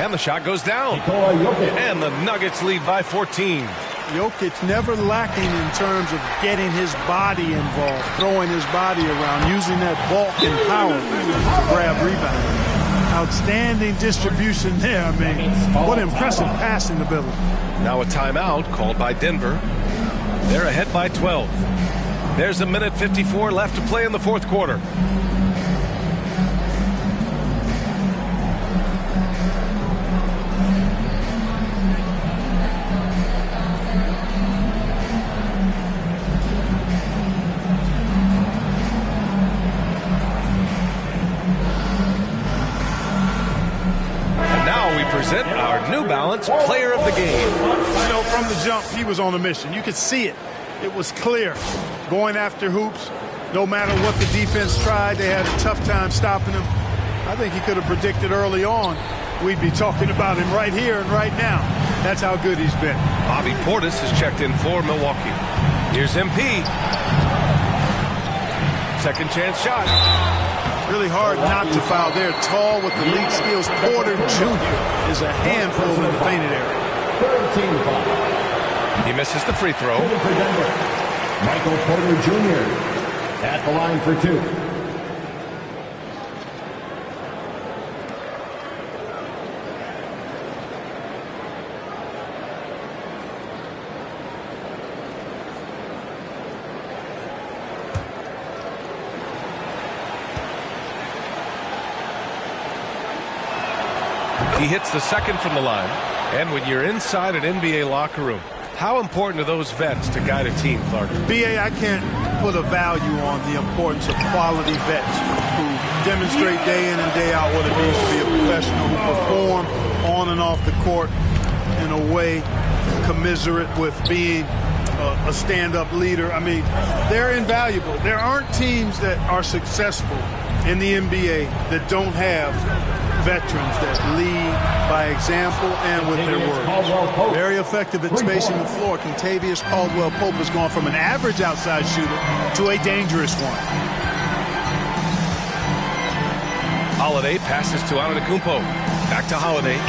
And the shot goes down. And the Nuggets lead by 14. Jokic never lacking in terms of getting his body involved, throwing his body around, using that bulk and power to grab rebound. Outstanding distribution there. I mean, what impressive passing ability. Now a timeout called by Denver. They're ahead by 12. There's a minute 54 left to play in the fourth quarter. Present our New Balance player of the game. You know, from the jump, he was on a mission. You could see it. It was clear. Going after hoops, no matter what the defense tried, they had a tough time stopping him. I think he could have predicted early on we'd be talking about him right here and right now. That's how good he's been. Bobby Portis has checked in for Milwaukee. Here's MP. Second chance shot. Really hard not to foul there. Tall with the lead skills. Porter Jr. is a handful in the painted area. He misses the free throw. Michael Porter Jr. at the line for 2. He hits the second from the line. And when you're inside an NBA locker room, how important are those vets to guide a team, Clark? B.A., I can't put a value on the importance of quality vets who demonstrate day in and day out what it means to be a professional, who perform on and off the court in a way commiserate with being a stand-up leader. I mean, they're invaluable. There aren't teams that are successful in the NBA that don't have veterans that lead by example and with their words. Very effective at spacing the floor. Kentavious Caldwell-Pope has gone from an average outside shooter to a dangerous one. Holiday passes to Antetokounmpo. Back to Holiday.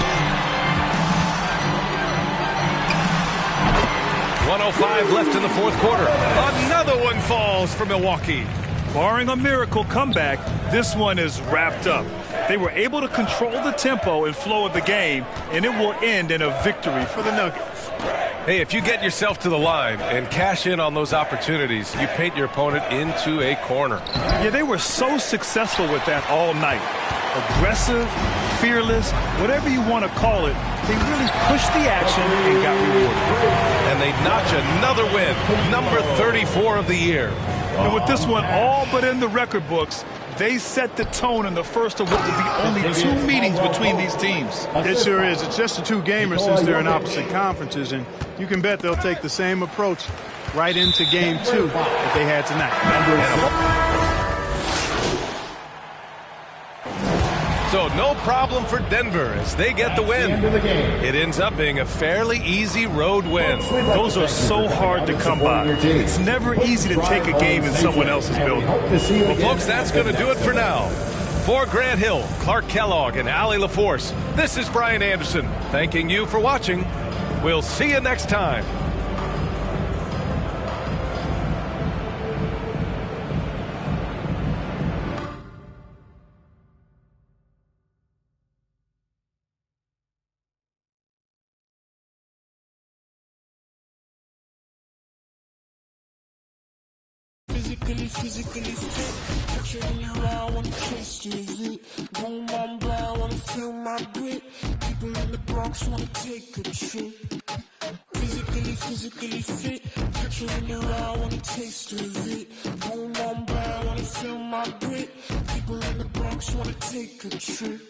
1:05 left in the fourth quarter. Another one falls for Milwaukee. Barring a miracle comeback, this one is wrapped up. They were able to control the tempo and flow of the game, and it will end in a victory for the Nuggets. Hey, if you get yourself to the line and cash in on those opportunities, you paint your opponent into a corner. Yeah, they were so successful with that all night. Aggressive, fearless, whatever you want to call it, they really pushed the action and got rewarded. And they notch another win, number 34 of the year. And with this one all but in the record books, they set the tone in the first of what will be only 2 meetings between these teams. It sure is. It's just a 2-gamer since they're in opposite conferences, and you can bet they'll take the same approach right into game 2 that they had tonight. So no problem for Denver as they get the win. It ends up being a fairly easy road win. Those are so hard to come by. It's never easy to take a game in someone else's building. Well, folks, that's going to do it for now. For Grant Hill, Clark Kellogg, and Allie LaForce, this is Brian Anderson thanking you for watching. We'll see you next time. Physically fit, picture in your eye, wanna taste of it. Boom, I'm blind, wanna feel my grit. People in the Bronx wanna take a trip. Physically fit. Catch you in the raw, wanna taste of it. Boom, on bad, wanna feel my grit. People in the Bronx wanna take a trip.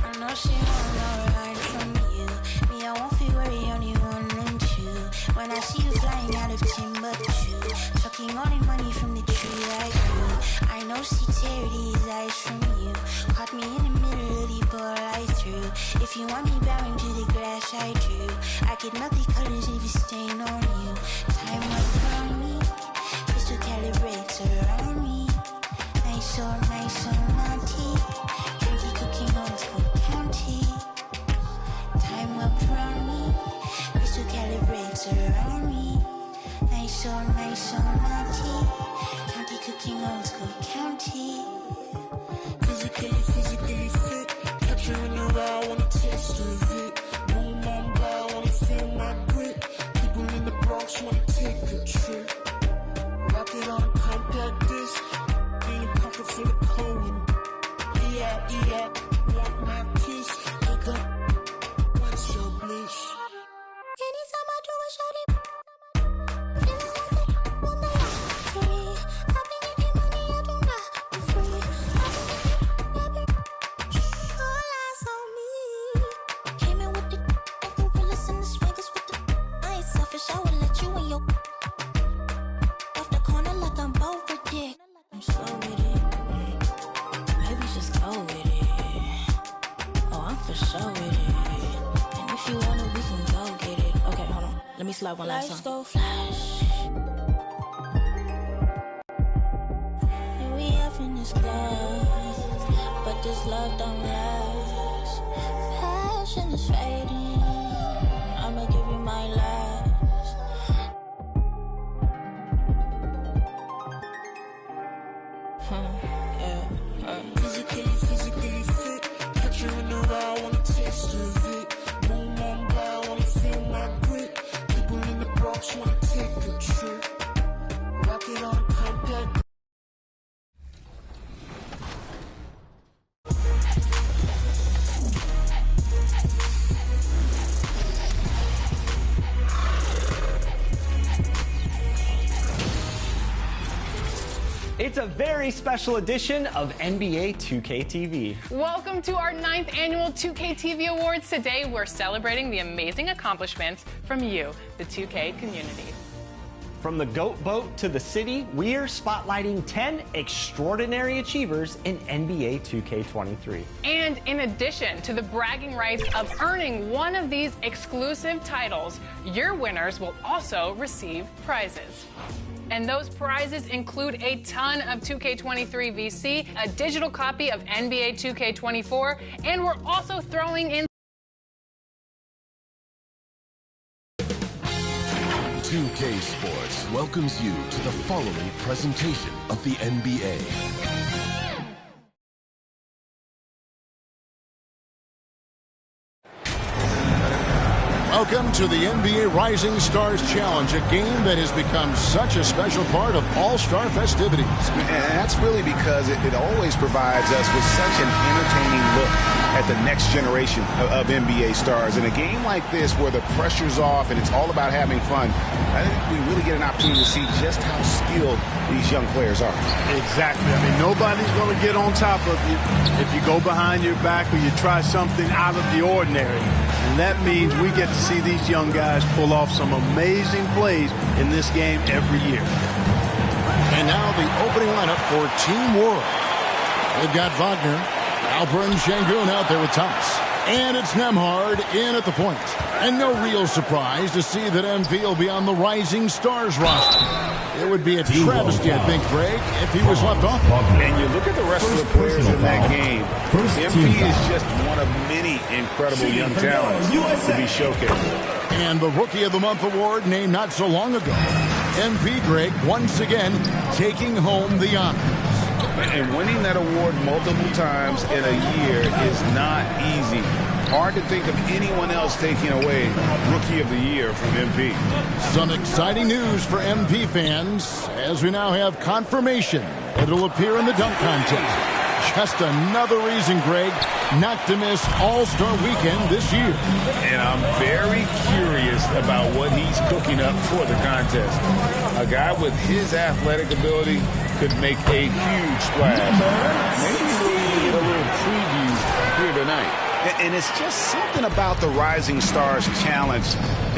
I know she want no ride from you. Me, I won't feel worry, only one and two. When I see you flying out of Timbuktu, chucking all the money from the tree I grew. I know she tear these eyes from you. Caught me in the middle of the ball I threw. If you want me bowing to the grass I drew, I could melt the colors if you stain on you. Time works on me, crystal calibrates around me. Nice or naughty. Cooking old school county. Time up around me. Crystal calibrates around me. Nice or naughty. County cooking old school county. Physically fit. Catch you in the raw, wanna taste of it. Boom, on bad, wanna feel my grit. People in the Bronx wanna take a trip. Rock it on a compact disc. In a pocket full of cold. Yeah, want my kiss. Look up, what's your bliss? Anytime I do a shawty, feels like I won the lottery. I've been getting money, I do not be free. I've been all eyes on me. Came in with the gorillas and the swaggers with the. I ain't selfish, I would let you in your. Off the corner like I'm both for dick. I'm so with it. Maybe just go with it. Oh, I'm for sure with it. And if you want it, we can go get it. Okay, hold on. Let me slide one last time. Let's go flash. Here we up in this glass, but this love don't last. Passion is fading. I'ma give you my last. Physically fit. Catch you in the raw, wanna taste of it. Boom, on bad, wanna feel my grit. People in the Bronx wanna take a trip. Rock it on a compact. It's a very special edition of NBA 2K TV. Welcome to our 9th annual 2K TV Awards. Today, we're celebrating the amazing accomplishments from you, the 2K community. From the GOAT boat to the city, we're spotlighting 10 extraordinary achievers in NBA 2K23. And in addition to the bragging rights of earning one of these exclusive titles, your winners will also receive prizes. And those prizes include a ton of 2K23 VC, a digital copy of NBA 2K24, and we're also throwing in 2K Sports welcomes you to the following presentation of the NBA. Welcome to the NBA Rising Stars Challenge, a game that has become such a special part of all-star festivities. And that's really because it always provides us with such an entertaining look at the next generation of NBA stars. In a game like this where the pressure's off and it's all about having fun, I think we really get an opportunity to see just how skilled these young players are. Exactly. I mean, nobody's going to get on top of you if you go behind your back or you try something out of the ordinary. And that means we get to see these young guys pull off some amazing plays in this game every year. And now the opening lineup for Team World. They've got Wagner, Alperen Şengün out there with Thomas. And it's Nembhard in at the point. And no real surprise to see that MP will be on the Rising Stars roster. It would be a travesty, I think, Greg, if he was left off. And you look at the rest of the players in that game. MP is just one of many incredible young talents to be showcased. And the Rookie of the Month award named not so long ago. MP, Greg, once again taking home the honor. And winning that award multiple times in a year is not easy. Hard to think of anyone else taking away Rookie of the Year from MP. Some exciting news for MP fans as we now have confirmation that it'll appear in the dunk contest. Just another reason, Greg, not to miss All-Star Weekend this year. And I'm very curious about what he's cooking up for the contest. A guy with his athletic ability could make a huge splash. Maybe we'll get a little preview here tonight. And it's just something about the Rising Stars Challenge.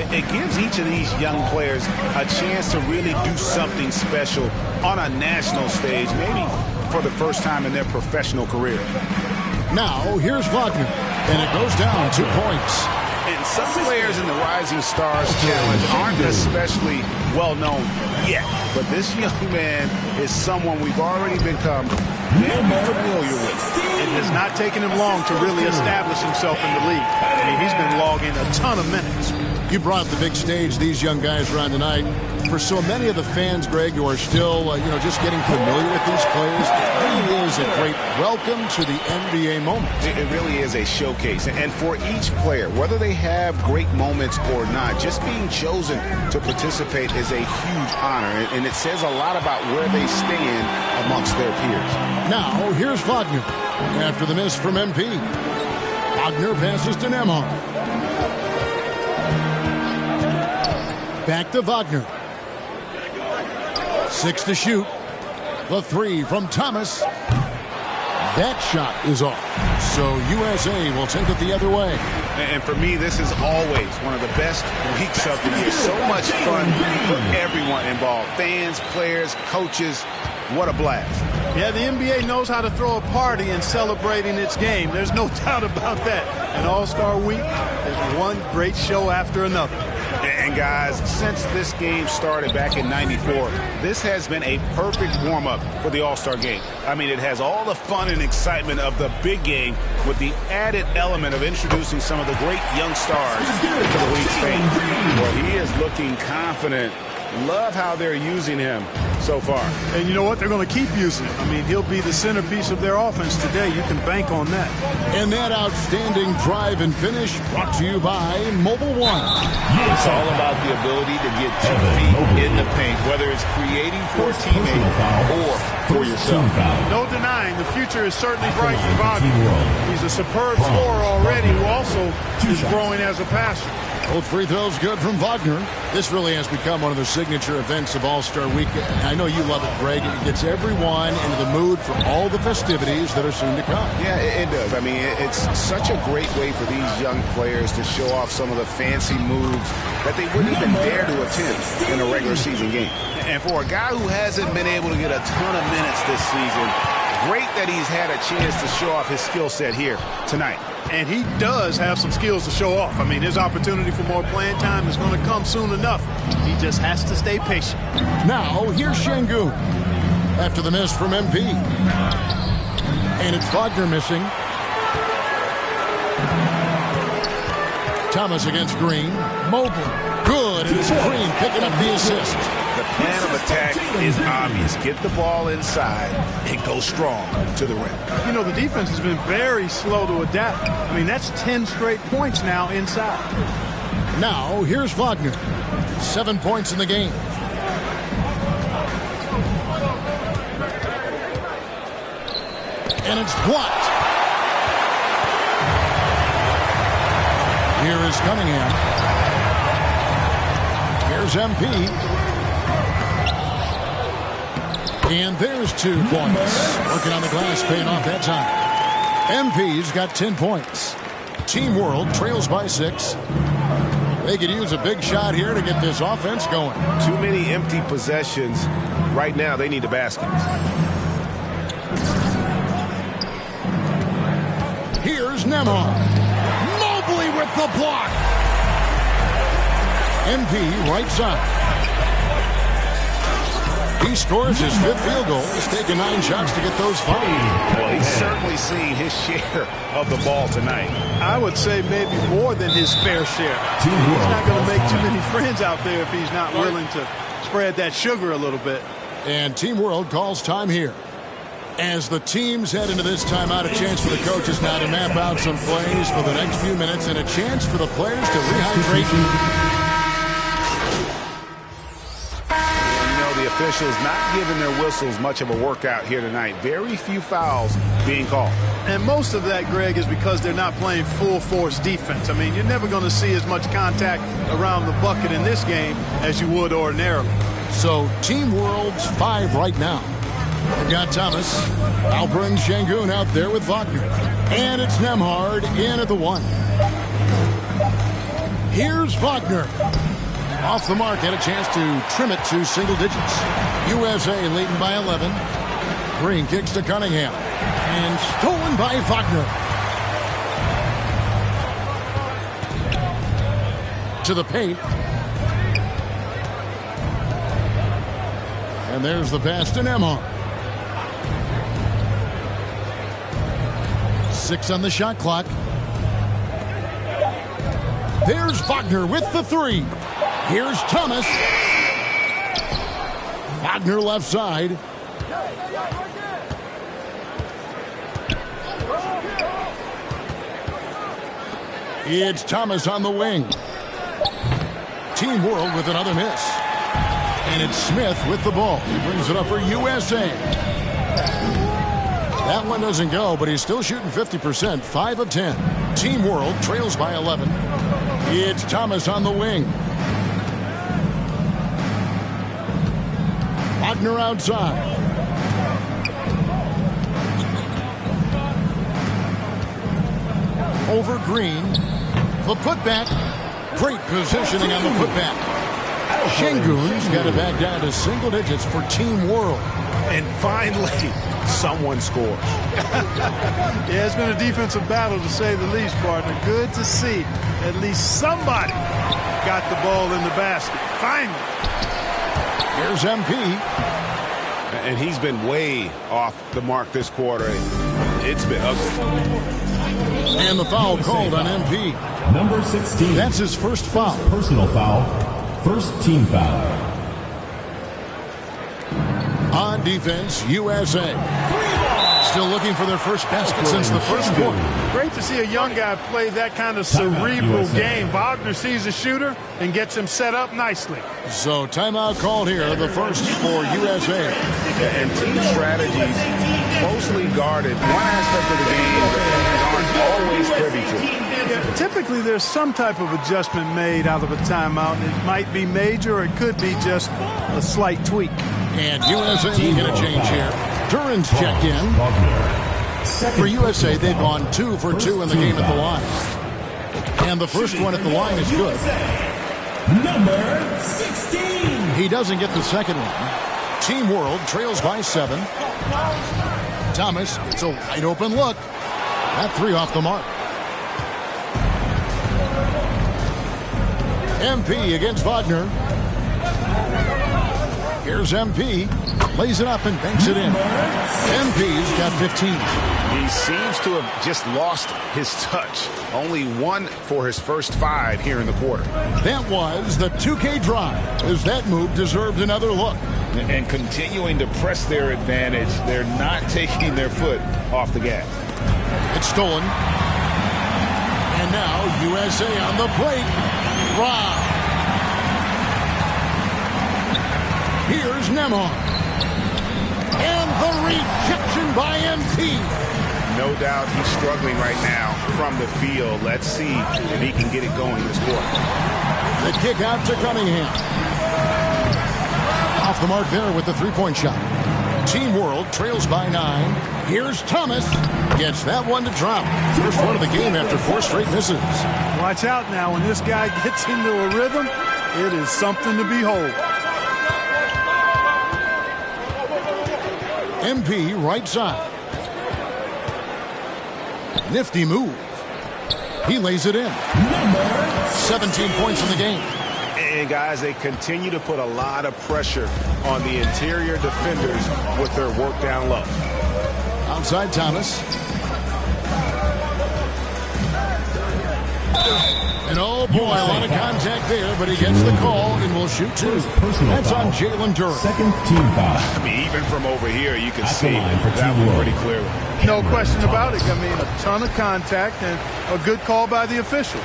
It gives each of these young players a chance to really do something special on a national stage, maybe for the first time in their professional career. Now, here's Wagner, and it goes down 2 points. And some players in the Rising Stars Challenge aren't especially well known yet, but this young man is someone we've already become very familiar with. It has not taken him long to really establish himself in the league. I mean, he's been logging a ton of minutes. You brought the big stage these young guys are on tonight. For so many of the fans, Greg, who are still, just getting familiar with these players, it really is a great welcome to the NBA moment. It really is a showcase. And for each player, whether they have great moments or not, just being chosen to participate is a huge honor. And it says a lot about where they stand amongst their peers. Now, here's Wagner. After the miss from MP, Wagner passes to Nembhard. Back to Wagner. 6 to shoot. The 3 from Thomas. That shot is off. So USA will take it the other way. And for me, this is always one of the best weeks of the year. So much fun for everyone involved. Fans, players, coaches. What a blast. Yeah, the NBA knows how to throw a party in celebrating its game. There's no doubt about that. And All-Star Week is one great show after another. And guys, since this game started back in '94, this has been a perfect warm-up for the All-Star game. I mean, it has all the fun and excitement of the big game with the added element of introducing some of the great young stars to the league's fame. Well, he is looking confident. Love how they're using him so far. And you know what? They're going to keep using him. I mean, he'll be the centerpiece of their offense today. You can bank on that. And that outstanding drive and finish brought to you by Mobile One. It's all about the ability to get 2 feet in the paint, whether it's creating for a teammate or for yourself. No denying, the future is certainly bright for Wagner. He's a superb scorer already who also is growing as a passer. Both free throws good from Wagner. This really has become one of the signature events of All-Star Weekend. I know you love it, Greg. It gets everyone into the mood for all the festivities that are soon to come. Yeah, it does. I mean, it's such a great way for these young players to show off some of the fancy moves that they wouldn't even dare to attempt in a regular season game. And for a guy who hasn't been able to get a ton of minutes this season, great that he's had a chance to show off his skill set here tonight. And he does have some skills to show off. I mean, his opportunity for more playing time is going to come soon enough. He just has to stay patient. Now, here's Şengün. After the miss from MP. And it's Wagner missing. Thomas against Green. Mobley. Good. And it's Green picking up the assist. The plan of attack is obvious. Get the ball inside and go strong to the rim. You know, the defense has been very slow to adapt. I mean, that's 10 straight points now inside. Now, here's Wagner. 7 points in the game. And it's blocked. Here is Cunningham. Here's MP. And there's 2 points. Working on the glass, paying off that time. MP's got 10 points. Team World trails by 6. They could use a big shot here to get this offense going. Too many empty possessions. Right now, they need a basket. Here's Nembhard. Mobley with the block. MP right side. He scores his 5th field goal. He's taken 9 shots to get those 5. Well, he's certainly seen his share of the ball tonight. I would say maybe more than his fair share. He's not going to make too many friends out there if he's not willing to spread that sugar a little bit. And Team World calls time here. As the teams head into this timeout, a chance for the coaches now to map out some plays for the next few minutes and a chance for the players to rehydrate. The officials not giving their whistles much of a workout here tonight. Very few fouls being called. And most of that, Greg, is because they're not playing full force defense. I mean, you're never going to see as much contact around the bucket in this game as you would ordinarily. So Team World's 5 right now. They've got Thomas, Alper, and Şengün out there with Wagner. And it's Nembhard in at the 1. Here's Wagner. Off the mark, had a chance to trim it to single digits. USA leading by 11. Green kicks to Cunningham. And stolen by Wagner. To the paint. And there's the pass to Nembhard. 6 on the shot clock. There's Wagner with the 3. Here's Thomas. Wagner left side. It's Thomas on the wing. Team World with another miss. And it's Smith with the ball. He brings it up for USA. That one doesn't go, but he's still shooting 50%, 5 of 10. Team World trails by 11. It's Thomas on the wing. Wagner outside. Over Green. The putback. Great positioning on the putback. Şengün's got it back down to single digits for Team World. And finally, someone scores. Yeah, it's been a defensive battle to say the least, partner. Good to see at least somebody got the ball in the basket. Finally. Here's MP. And he's been way off the mark this quarter. It's been ugly. And the foul called on MP. Number 16. That's his first foul. Personal foul. First team foul. On defense, USA. Still looking for their first basket since the first quarter. Great to see a young guy play that kind of cerebral game. Wagner sees a shooter and gets him set up nicely. So timeout called here, the first for USA. And team strategies closely guarded. One aspect of the game that aren't always privy to. Yeah, typically there's some type of adjustment made out of a timeout. It might be major or it could be just a slight tweak. And USA making a change here. Duran's checked in. For USA, they've gone 2 for 2 in the game at the line. And the first one at the line is good. Number 16. He doesn't get the second one. Team World trails by 7. Thomas, it's a wide open look. That 3 off the mark. MP against Wagner. Here's MP. Lays it up and banks it in. MP's got 15. He seems to have just lost his touch. Only 1 for his first 5 here in the quarter. That was the 2K drive, as that move deserved another look. And continuing to press their advantage, they're not taking their foot off the gas. It's stolen. And now USA on the break. Wow. Here's Nembhard. And the rejection by MP. No doubt he's struggling right now from the field. Let's see if he can get it going this quarter. The kick out to Cunningham. Off the mark there with the three-point shot. Team World trails by 9. Here's Thomas. Gets that one to drop. First one of the game after 4 straight misses. Watch out now. When this guy gets into a rhythm, it is something to behold. MP right side. Nifty move. He lays it in. 17 points in the game. And guys, they continue to put a lot of pressure on the interior defenders with their work down low. Outside Thomas. And oh boy, a lot of contact there, but he gets the call and will shoot two. That's on Jalen Durham. Second team foul. I mean, even from over here, you can see that one pretty clearly. No question about it. I mean, a ton of contact and a good call by the official.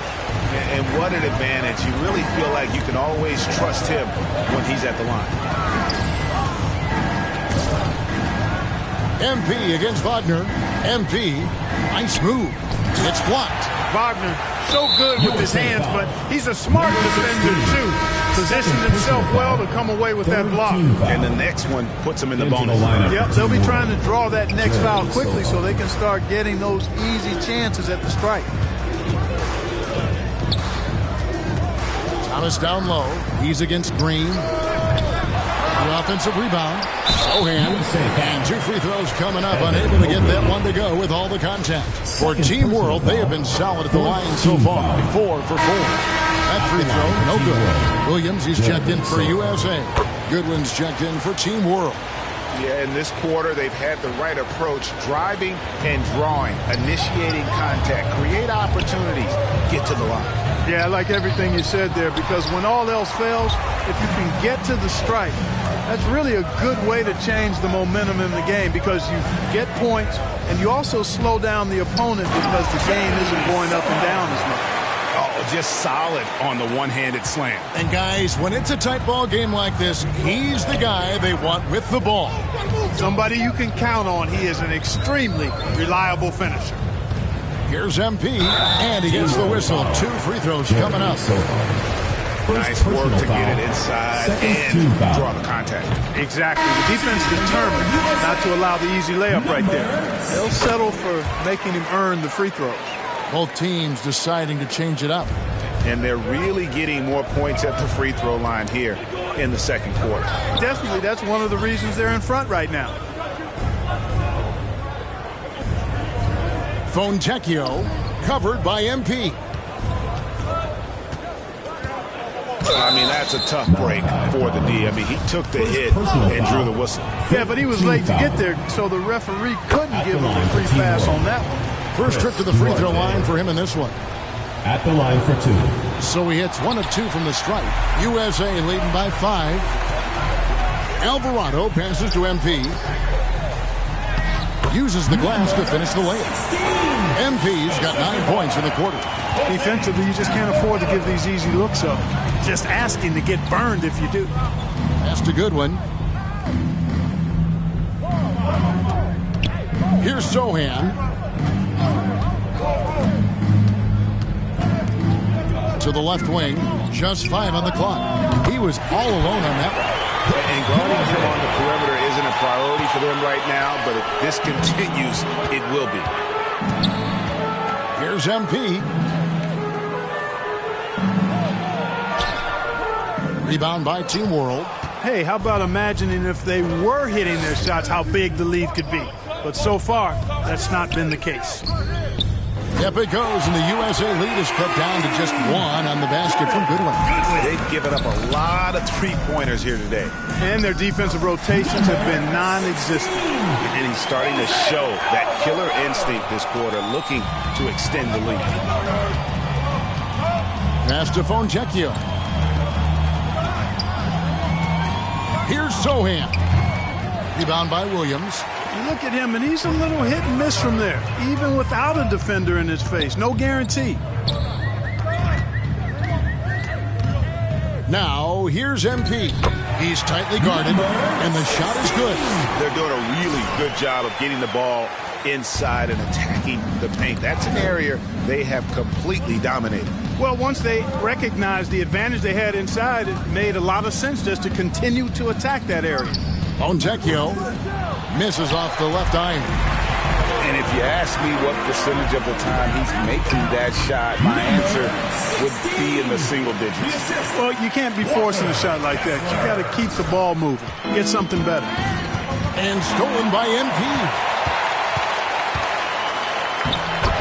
And what an advantage. You really feel like you can always trust him when he's at the line. MP against Wagner. MP, nice move. It's blocked. Wagner, so good with his hands, but he's a smart defender, too. Positioned himself well to come away with that block. And the next one puts him in the bonus. Yep, they'll be trying to draw that next foul quickly so they can start getting those easy chances at the strike. Thomas down low. He's against Green. The offensive rebound. Sohan. And two free throws coming up. Unable to get that one to go with all the contact. For Team World, they have been solid at the line so far. 4 for 4. That free throw, no good. Williams, he's checked in for USA. Goodwin's checked in for Team World. Yeah, in this quarter, they've had the right approach. Driving and drawing. Initiating contact. Create opportunities. Get to the line. Yeah, I like everything you said there, because when all else fails, if you can get to the strike, that's really a good way to change the momentum in the game, because you get points and you also slow down the opponent because the game isn't going up and down as much. Oh, just solid on the one-handed slam. And guys, when it's a tight ball game like this, he's the guy they want with the ball. Somebody you can count on. He is an extremely reliable finisher. Here's MP, and he gets the whistle. 2 free throws coming up. Nice work to get it inside and draw the contact. Exactly. The defense determined not to allow the easy layup right there. They'll settle for making him earn the free throws. Both teams deciding to change it up. And they're really getting more points at the free throw line here in the second quarter. Definitely, that's one of the reasons they're in front right now. Fontecchio, covered by MP. I mean, that's a tough break for the D. I mean, he took the hit and drew the whistle. Yeah, but he was late to get there, so the referee couldn't give him a free pass on that one. First trip to the free throw line for him in this one. At the line for 2. So he hits 1 of 2 from the stripe. USA leading by 5. Alvarado passes to MP. Uses the glass to finish the layup. MP's got 9 points in the quarter. Defensively, you just can't afford to give these easy looks up. Just asking to get burned if you do. That's a good one. Here's Sohan. To the left wing. Just 5 on the clock. He was all alone on that one. And guarding him on the perimeter isn't a priority for them right now, but if this continues, it will be. Here's MP. Rebound by Team World. Hey, how about imagining if they were hitting their shots, how big the lead could be. But so far, that's not been the case. Yep, it goes, and the USA lead is cut down to just 1 on the basket from Goodwin. They've given up a lot of three-pointers here today. And their defensive rotations have been non-existent. And he's starting to show that killer instinct this quarter, looking to extend the lead. Pass to Fontecchio. Here's Sohan. Rebound by Williams. You look at him, and he's a little hit and miss from there, even without a defender in his face. No guarantee. Now, here's MP. He's tightly guarded, and the shot is good. They're doing a really good job of getting the ball inside and attacking the paint. That's an area they have completely dominated. Well, once they recognized the advantage they had inside, it made a lot of sense just to continue to attack that area. Fontecchio misses off the left iron. And if you ask me what percentage of the time he's making that shot, my answer would be in the single digits. Well, you can't be forcing a shot like that. You got to keep the ball moving. Get something better. And stolen by MP.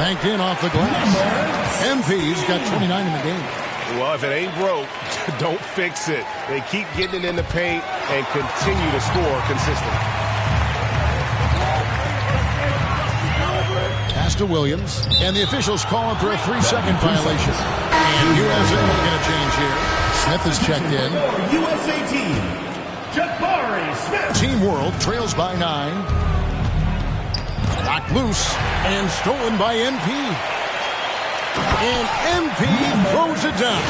Banked in off the glass. MP's got 29 in the game. Well, if it ain't broke, don't fix it. They keep getting it in the paint and continue to score consistently. Pass to Williams, and the officials call him for a 3-second violation. And USA making a change here. Smith is checked in. USA team, Jabari Smith. Team World trails by 9. Knocked loose and stolen by MP. And MP throws it down.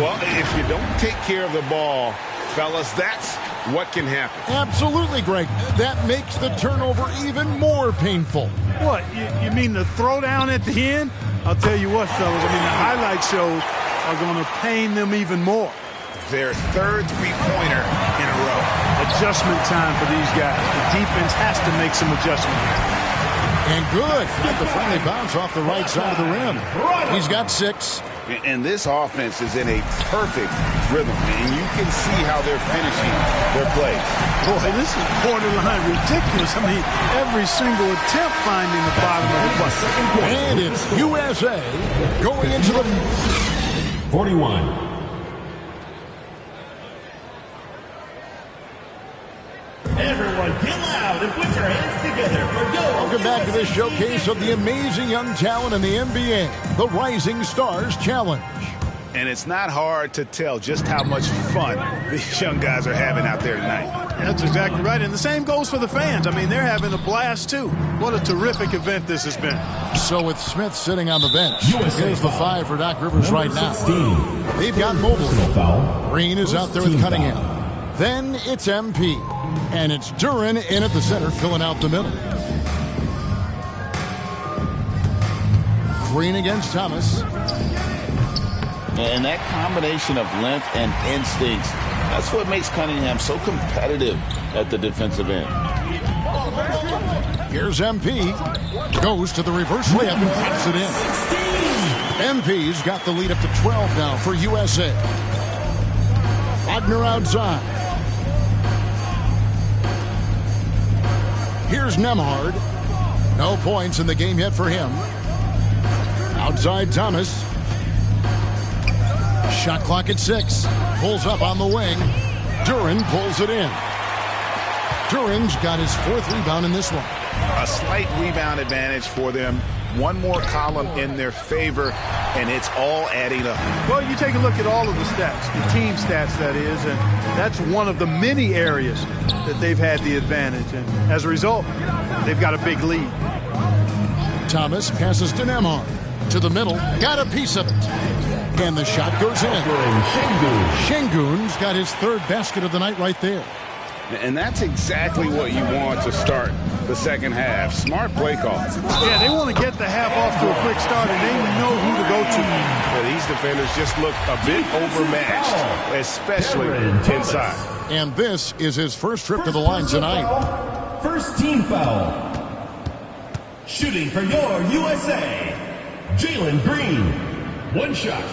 Well, if you don't take care of the ball, fellas, that's what can happen. Absolutely, Greg. That makes the turnover even more painful. What, you mean the throwdown at the end? I'll tell you what, fellas, I mean, the highlight shows are going to pain them even more. Their third three-pointer in a row. Adjustment time for these guys. The defense has to make some adjustments. And good. Got the friendly bounce off the right side of the rim. He's got 6. And this offense is in a perfect rhythm, and you can see how they're finishing their plays. Boy, this is borderline ridiculous. I mean, every single attempt finding the bottom of the bucket. And it's USA going into the 41. Everyone get loud and put your hands together for go. Welcome back to this showcase of the amazing young talent in the NBA, the Rising Stars Challenge. And it's not hard to tell just how much fun these young guys are having out there tonight. That's exactly right. And the same goes for the fans. I mean, they're having a blast, too. What a terrific event this has been. So with Smith sitting on the bench, here's the 5 for Doc Rivers right now. They've got Mobile. Green is out there with Cunningham. Then it's MP. And it's Duran in at the center, filling out the middle. Green against Thomas. And that combination of length and instincts, that's what makes Cunningham so competitive at the defensive end. Here's MP. Goes to the reverse layup and pops it in. MP's got the lead up to 12 now for USA. Wagner outside. Here's Nemhard. No points in the game yet for him. Outside Thomas. Shot clock at 6. Pulls up on the wing. Duran pulls it in. Duran's got his 4th rebound in this one. A slight rebound advantage for them. One more column in their favor, and it's all adding up. Well, you take a look at all of the stats, the team stats, that is, and that's one of the many areas that they've had the advantage. And as a result, they've got a big lead. Thomas passes to Nemhard. To the middle, got a piece of it. And the shot goes in. Şengün's got his 3rd basket of the night right there. And that's exactly what you want to start the second half. Smart play call. Yeah, they want to get the half off to a quick start, and they know who to go to. Well, these defenders just look a bit overmatched, especially inside. And this is his first trip to the line tonight. First team foul. Shooting for your USA, Jalen Green. 1 shot.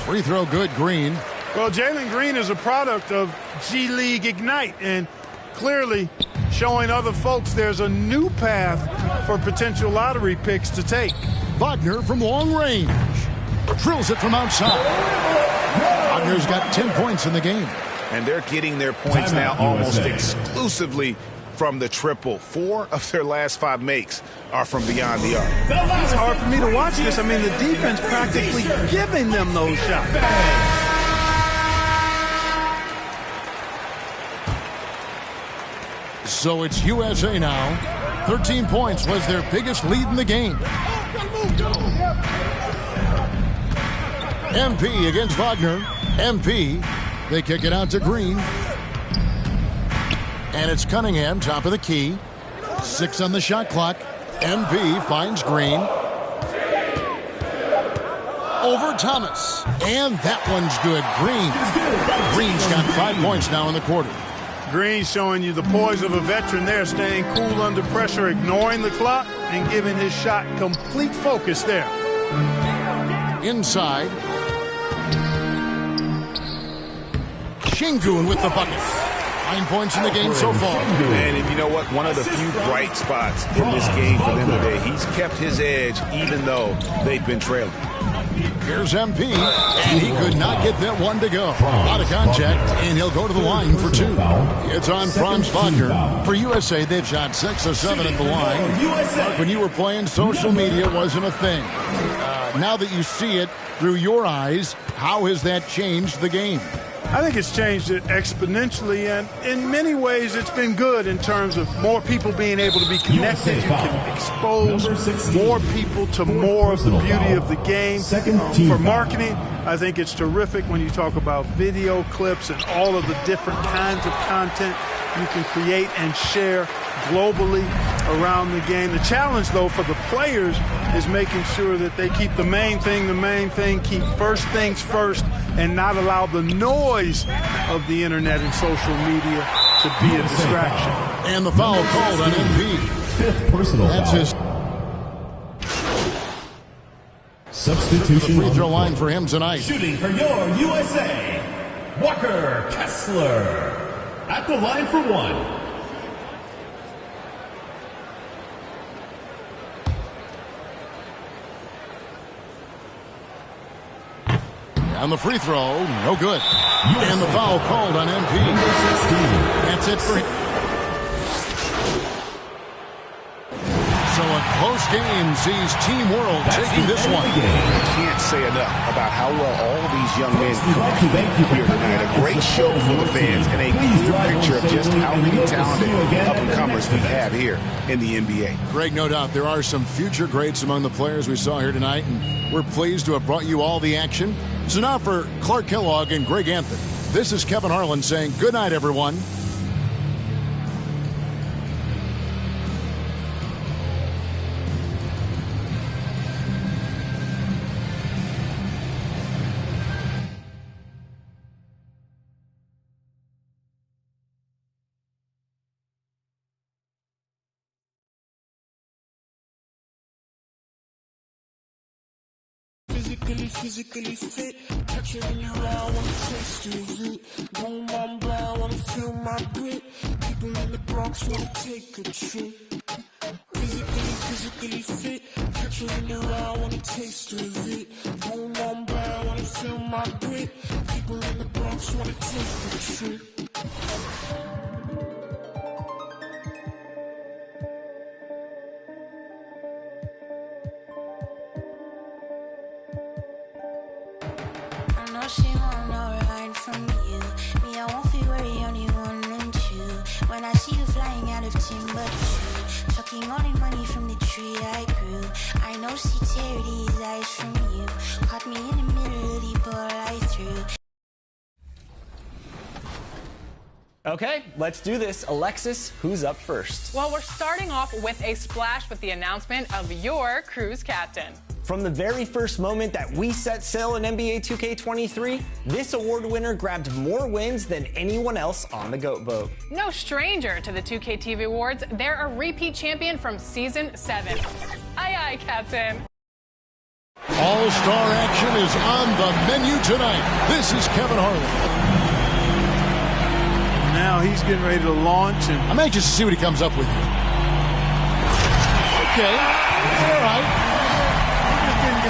Free throw good, Green. Well, Jalen Green is a product of G League Ignite, and clearly showing other folks there's a new path for potential lottery picks to take. Wagner from long range. Drills it from outside. Wagner's got 10 points in the game. And they're getting their points now almost exclusively from the triple. 4 of their last 5 makes are from beyond the arc. It's hard for me to watch this. I mean, the defense practically giving them those shots. So it's USA now. 13 points was their biggest lead in the game. MP against Wagner. MP. They kick it out to Green. And it's Cunningham, top of the key. 6 on the shot clock. MP finds Green. Over Thomas. And that one's good. Green's got 5 points now in the quarter. Green showing you the poise of a veteran there, staying cool under pressure, ignoring the clock, and giving his shot complete focus there. Inside. Şengün with the bucket. 9 points in the game so far. And if you know what, one of the few bright spots in this game for them today, he's kept his edge even though they've been trailing. Here's MP, and he could not get that one to go. Out of contact, and he'll go to the line for 2. It's on Franz Wagner. For USA, they've shot 6 of 7 at the line. When you were playing, social media wasn't a thing. Now that you see it, Through your eyes, how has that changed the game? I think it's changed it exponentially, and in many ways it's been good in terms of more people being able to be connected. You can expose more people to more of the beauty of the game. For marketing, I think it's terrific when you talk about video clips and all of the different kinds of content you can create and share globally around the game. The challenge, though, for the players is making sure that they keep the main thing, keep first things first, and not allow the noise of the internet and social media to be a distraction. And the foul called on MP. Fifth personal That's foul. his Substitution. the free throw line for him tonight. Shooting for your USA, Walker Kessler. At the line for one. On the free throw, no good. And the foul called on MP. That's it for him. So a close game sees Team World taking this one. I can't say enough about how well all of these young men competed here tonight. A great show for the fans and a clear picture of just how many talented up-and-comers we have here in the NBA. Greg, no doubt there are some future greats among the players we saw here tonight, and we're pleased to have brought you all the action. So now for Clark Kellogg and Greg Anthony, this is Kevin Harlan saying good night, everyone. Physically fit, catch it in your eye, wanna taste of it. Boom, I'm blind, wanna feel my grit. People in the Bronx wanna take a trip. Physically fit, catch it in your eye, wanna taste of it. Boom, I'm blind, wanna feel my grit. People in the Bronx wanna take a trip. She want no ride from you. Me, I won't feel worry, only one and two. When I see you flying out of Timbuktu, chucking all the money from the tree I grew. I know she tear these eyes from you. Caught me in the middle of the ball I threw. Okay, let's do this. Alexis, who's up first? Well, we're starting off with a splash with the announcement of your cruise captain. From the very first moment that we set sail in NBA 2K23, this award winner grabbed more wins than anyone else on the GOAT vote. No stranger to the 2K TV Awards, they're a repeat champion from Season 7. Aye, aye, Captain. All-star action is on the menu tonight. This is Kevin Harlan. Now he's getting ready to launch. And I'm anxious to see what he comes up with here. Okay, all right.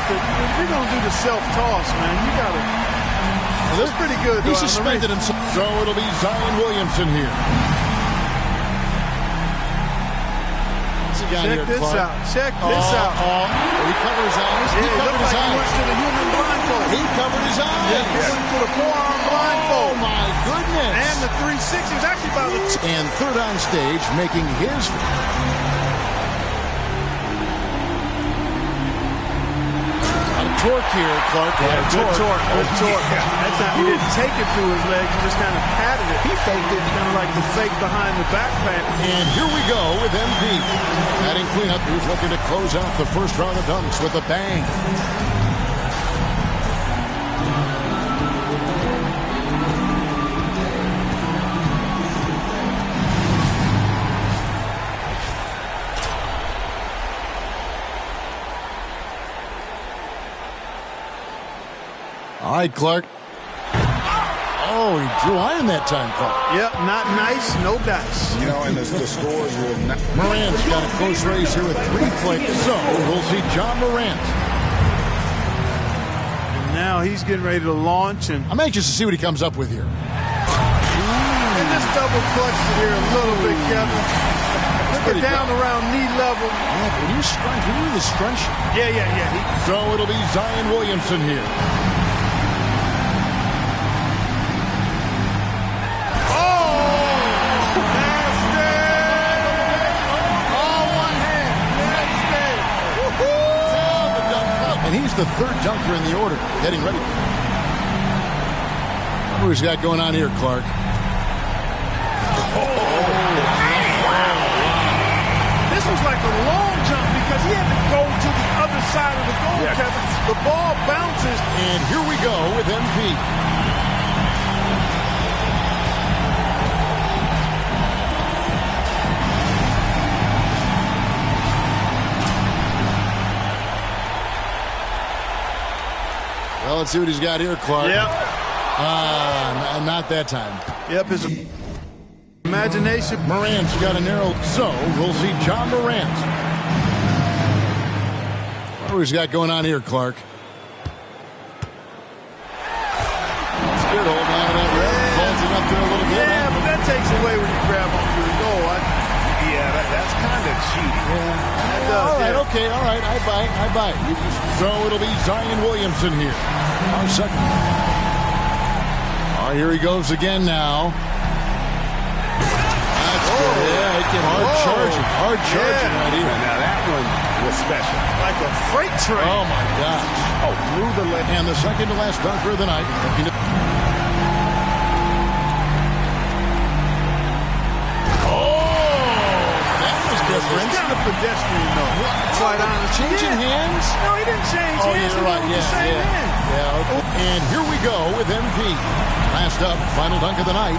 If you're going to do the self-toss, man, you got to. Well, that's pretty good. He suspended himself. So it'll be Zion Williamson here. Check this out. Check this out. He covered his eyes. He covered his eyes. He went to the human blindfold. He covered his eyes. Yeah, he went to the forearm blindfold. Oh, my goodness. And the 360 is actually about the... And third on stage, making his... Torque here, Clark. Yeah, good torque. Good torque. That time he didn't take it through his legs. He just kind of patted it. He faked it. Kind of like the fake behind the back pat. And here we go with MP. Adding cleanup. He's looking to close out the first round of dunks with a bang. All right, Clark. Oh, he drew iron that time, Clark. Yep, not nice, no dice. You know, and the scores will not... Morant's got a close race here with 3 plays. So we'll see John Morant. And now he's getting ready to launch. And I'm anxious to see what he comes up with here. And just double clutched it here a little bit, Kevin. Took it down around knee level. Yeah, when you're in the scrunch. Yeah. So it'll be Zion Williamson here. He's the third dunker in the order. Getting ready. What he's got going on here, Clark? This was like a long jump because he had to go to the other side of the goal, Kevin. The ball bounces. And here we go with MP. Well, let's see what he's got here, Clark. Yep. Not that time. Yep, his imagination. Morant's got a narrow, so we'll see John Morant. What he's got going on here, Clark? That's good, holding on to that red. Vaulting up there a little bit. Yeah, but that takes away when you grab onto the goal. That's kind of cheating. All right, okay, all right. I buy. So it'll be Zion Williamson here. Our second. Oh, here he goes again now. That's good. Yeah, he came hard charging right here. Now that one was special. Like a freight train. Oh, my gosh. Through the left. And the second to last dunker of the night. It's kind of pedestrian, though. Quite honest. Changing hands? No, he didn't change hands. You're right. Yeah. Okay. And here we go with MP. Last up, final dunk of the night.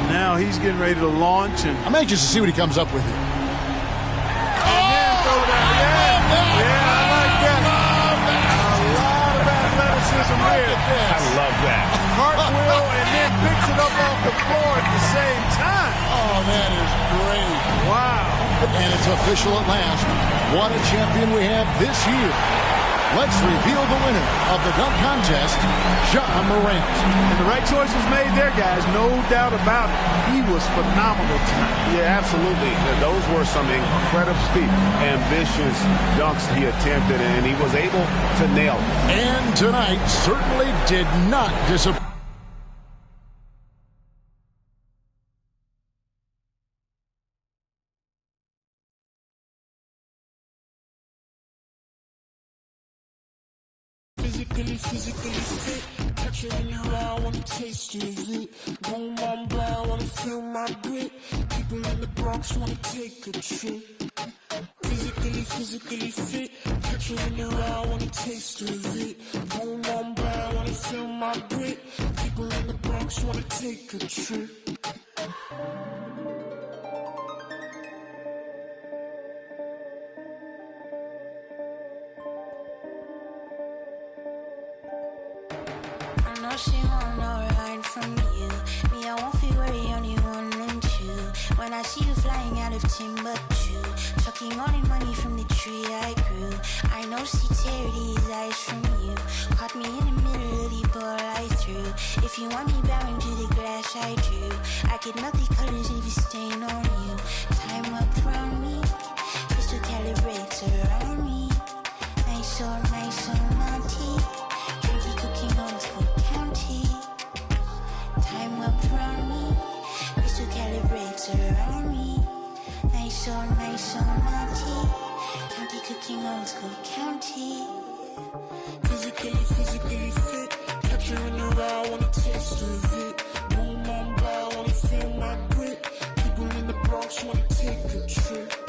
Now he's getting ready to launch. And I'm anxious to see what he comes up with here. I love that. Cartwheel and then picks it up off the floor at the same time. Oh, that is great. Wow. And it's official at last. What a champion we have this year. Let's reveal the winner of the dunk contest, John Morant. And the right choice was made there, guys. No doubt about it. He was phenomenal tonight. Yeah, absolutely. Those were some incredibly ambitious dunks he attempted, and he was able to nail them. And tonight certainly did not disappoint. Physically fit, catch it in your eye, wanna taste of it. Boom, boom, blah, wanna feel my grit. People in the Bronx wanna take a trip. Physically fit, catch it in your eye, wanna taste of it. Boom, boom, blah, wanna feel my grit. People in the Bronx wanna take a trip. She won't know right from you. Me, I won't feel worry, only one and two. When I see you flying out of Timbuktu, chucking all the money from the tree I grew. I know she tear these eyes from you. Caught me in the middle of the ball I threw. If you want me bowing to the glass I drew, I could melt the colors if you stain on you. Time up around me, crystal calibrates around me. Nice so naughty. Candy cooking on school. Time up around me, crystal calibrates around me. Nice so naughty. County cooking old school county. Physically fit, catch you in your eye, wanna taste of it. Boom, boom, blah, wanna feel my grit. People in the Bronx wanna take a trip.